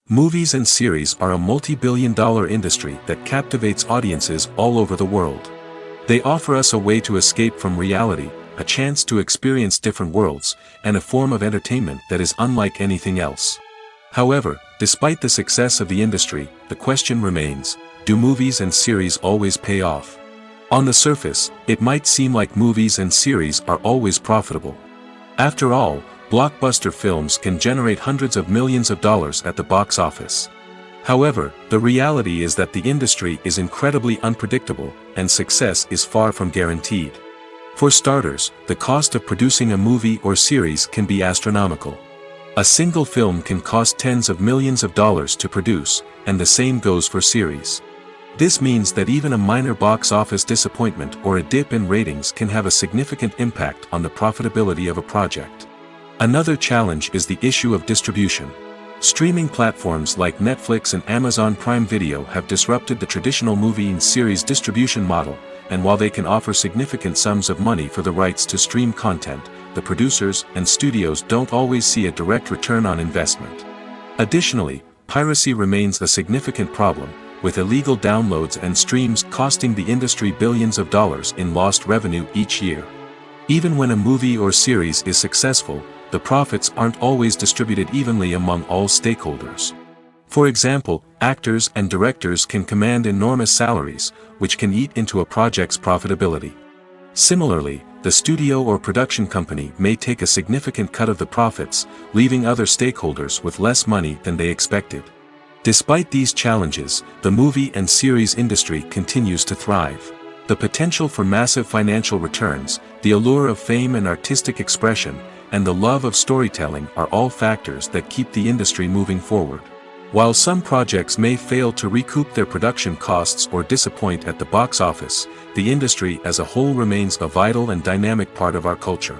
Speaker 1: Movies and series are a multi-billion-dollar industry that captivates audiences all over the world. They offer us a way to escape from reality, a chance to experience different worlds, and a form of entertainment that is unlike anything else. However, despite the success of the industry, the question remains, do movies and series always pay off? On the surface, it might seem like movies and series are always profitable. After all, blockbuster films can generate hundreds of millions of dollars at the box office. However, the reality is that the industry is incredibly unpredictable, and success is far from guaranteed. For starters, the cost of producing a movie or series can be astronomical. A single film can cost tens of millions of dollars to produce, and the same goes for series. This means that even a minor box office disappointment or a dip in ratings can have a significant impact on the profitability of a project. Another challenge is the issue of distribution. Streaming platforms like Netflix and Amazon Prime Video have disrupted the traditional movie and series distribution model, and while they can offer significant sums of money for the rights to stream content, the producers and studios don't always see a direct return on investment. Additionally, piracy remains a significant problem, with illegal downloads and streams costing the industry billions of dollars in lost revenue each year. Even when a movie or series is successful, the profits aren't always distributed evenly among all stakeholders. For example, actors and directors can command enormous salaries, which can eat into a project's profitability. Similarly, the studio or production company may take a significant cut of the profits, leaving other stakeholders with less money than they expected. Despite these challenges, the movie and series industry continues to thrive. The potential for massive financial returns, the allure of fame and artistic expression, and the love of storytelling are all factors that keep the industry moving forward. While some projects may fail to recoup their production costs or disappoint at the box office, the industry as a whole remains a vital and dynamic part of our culture.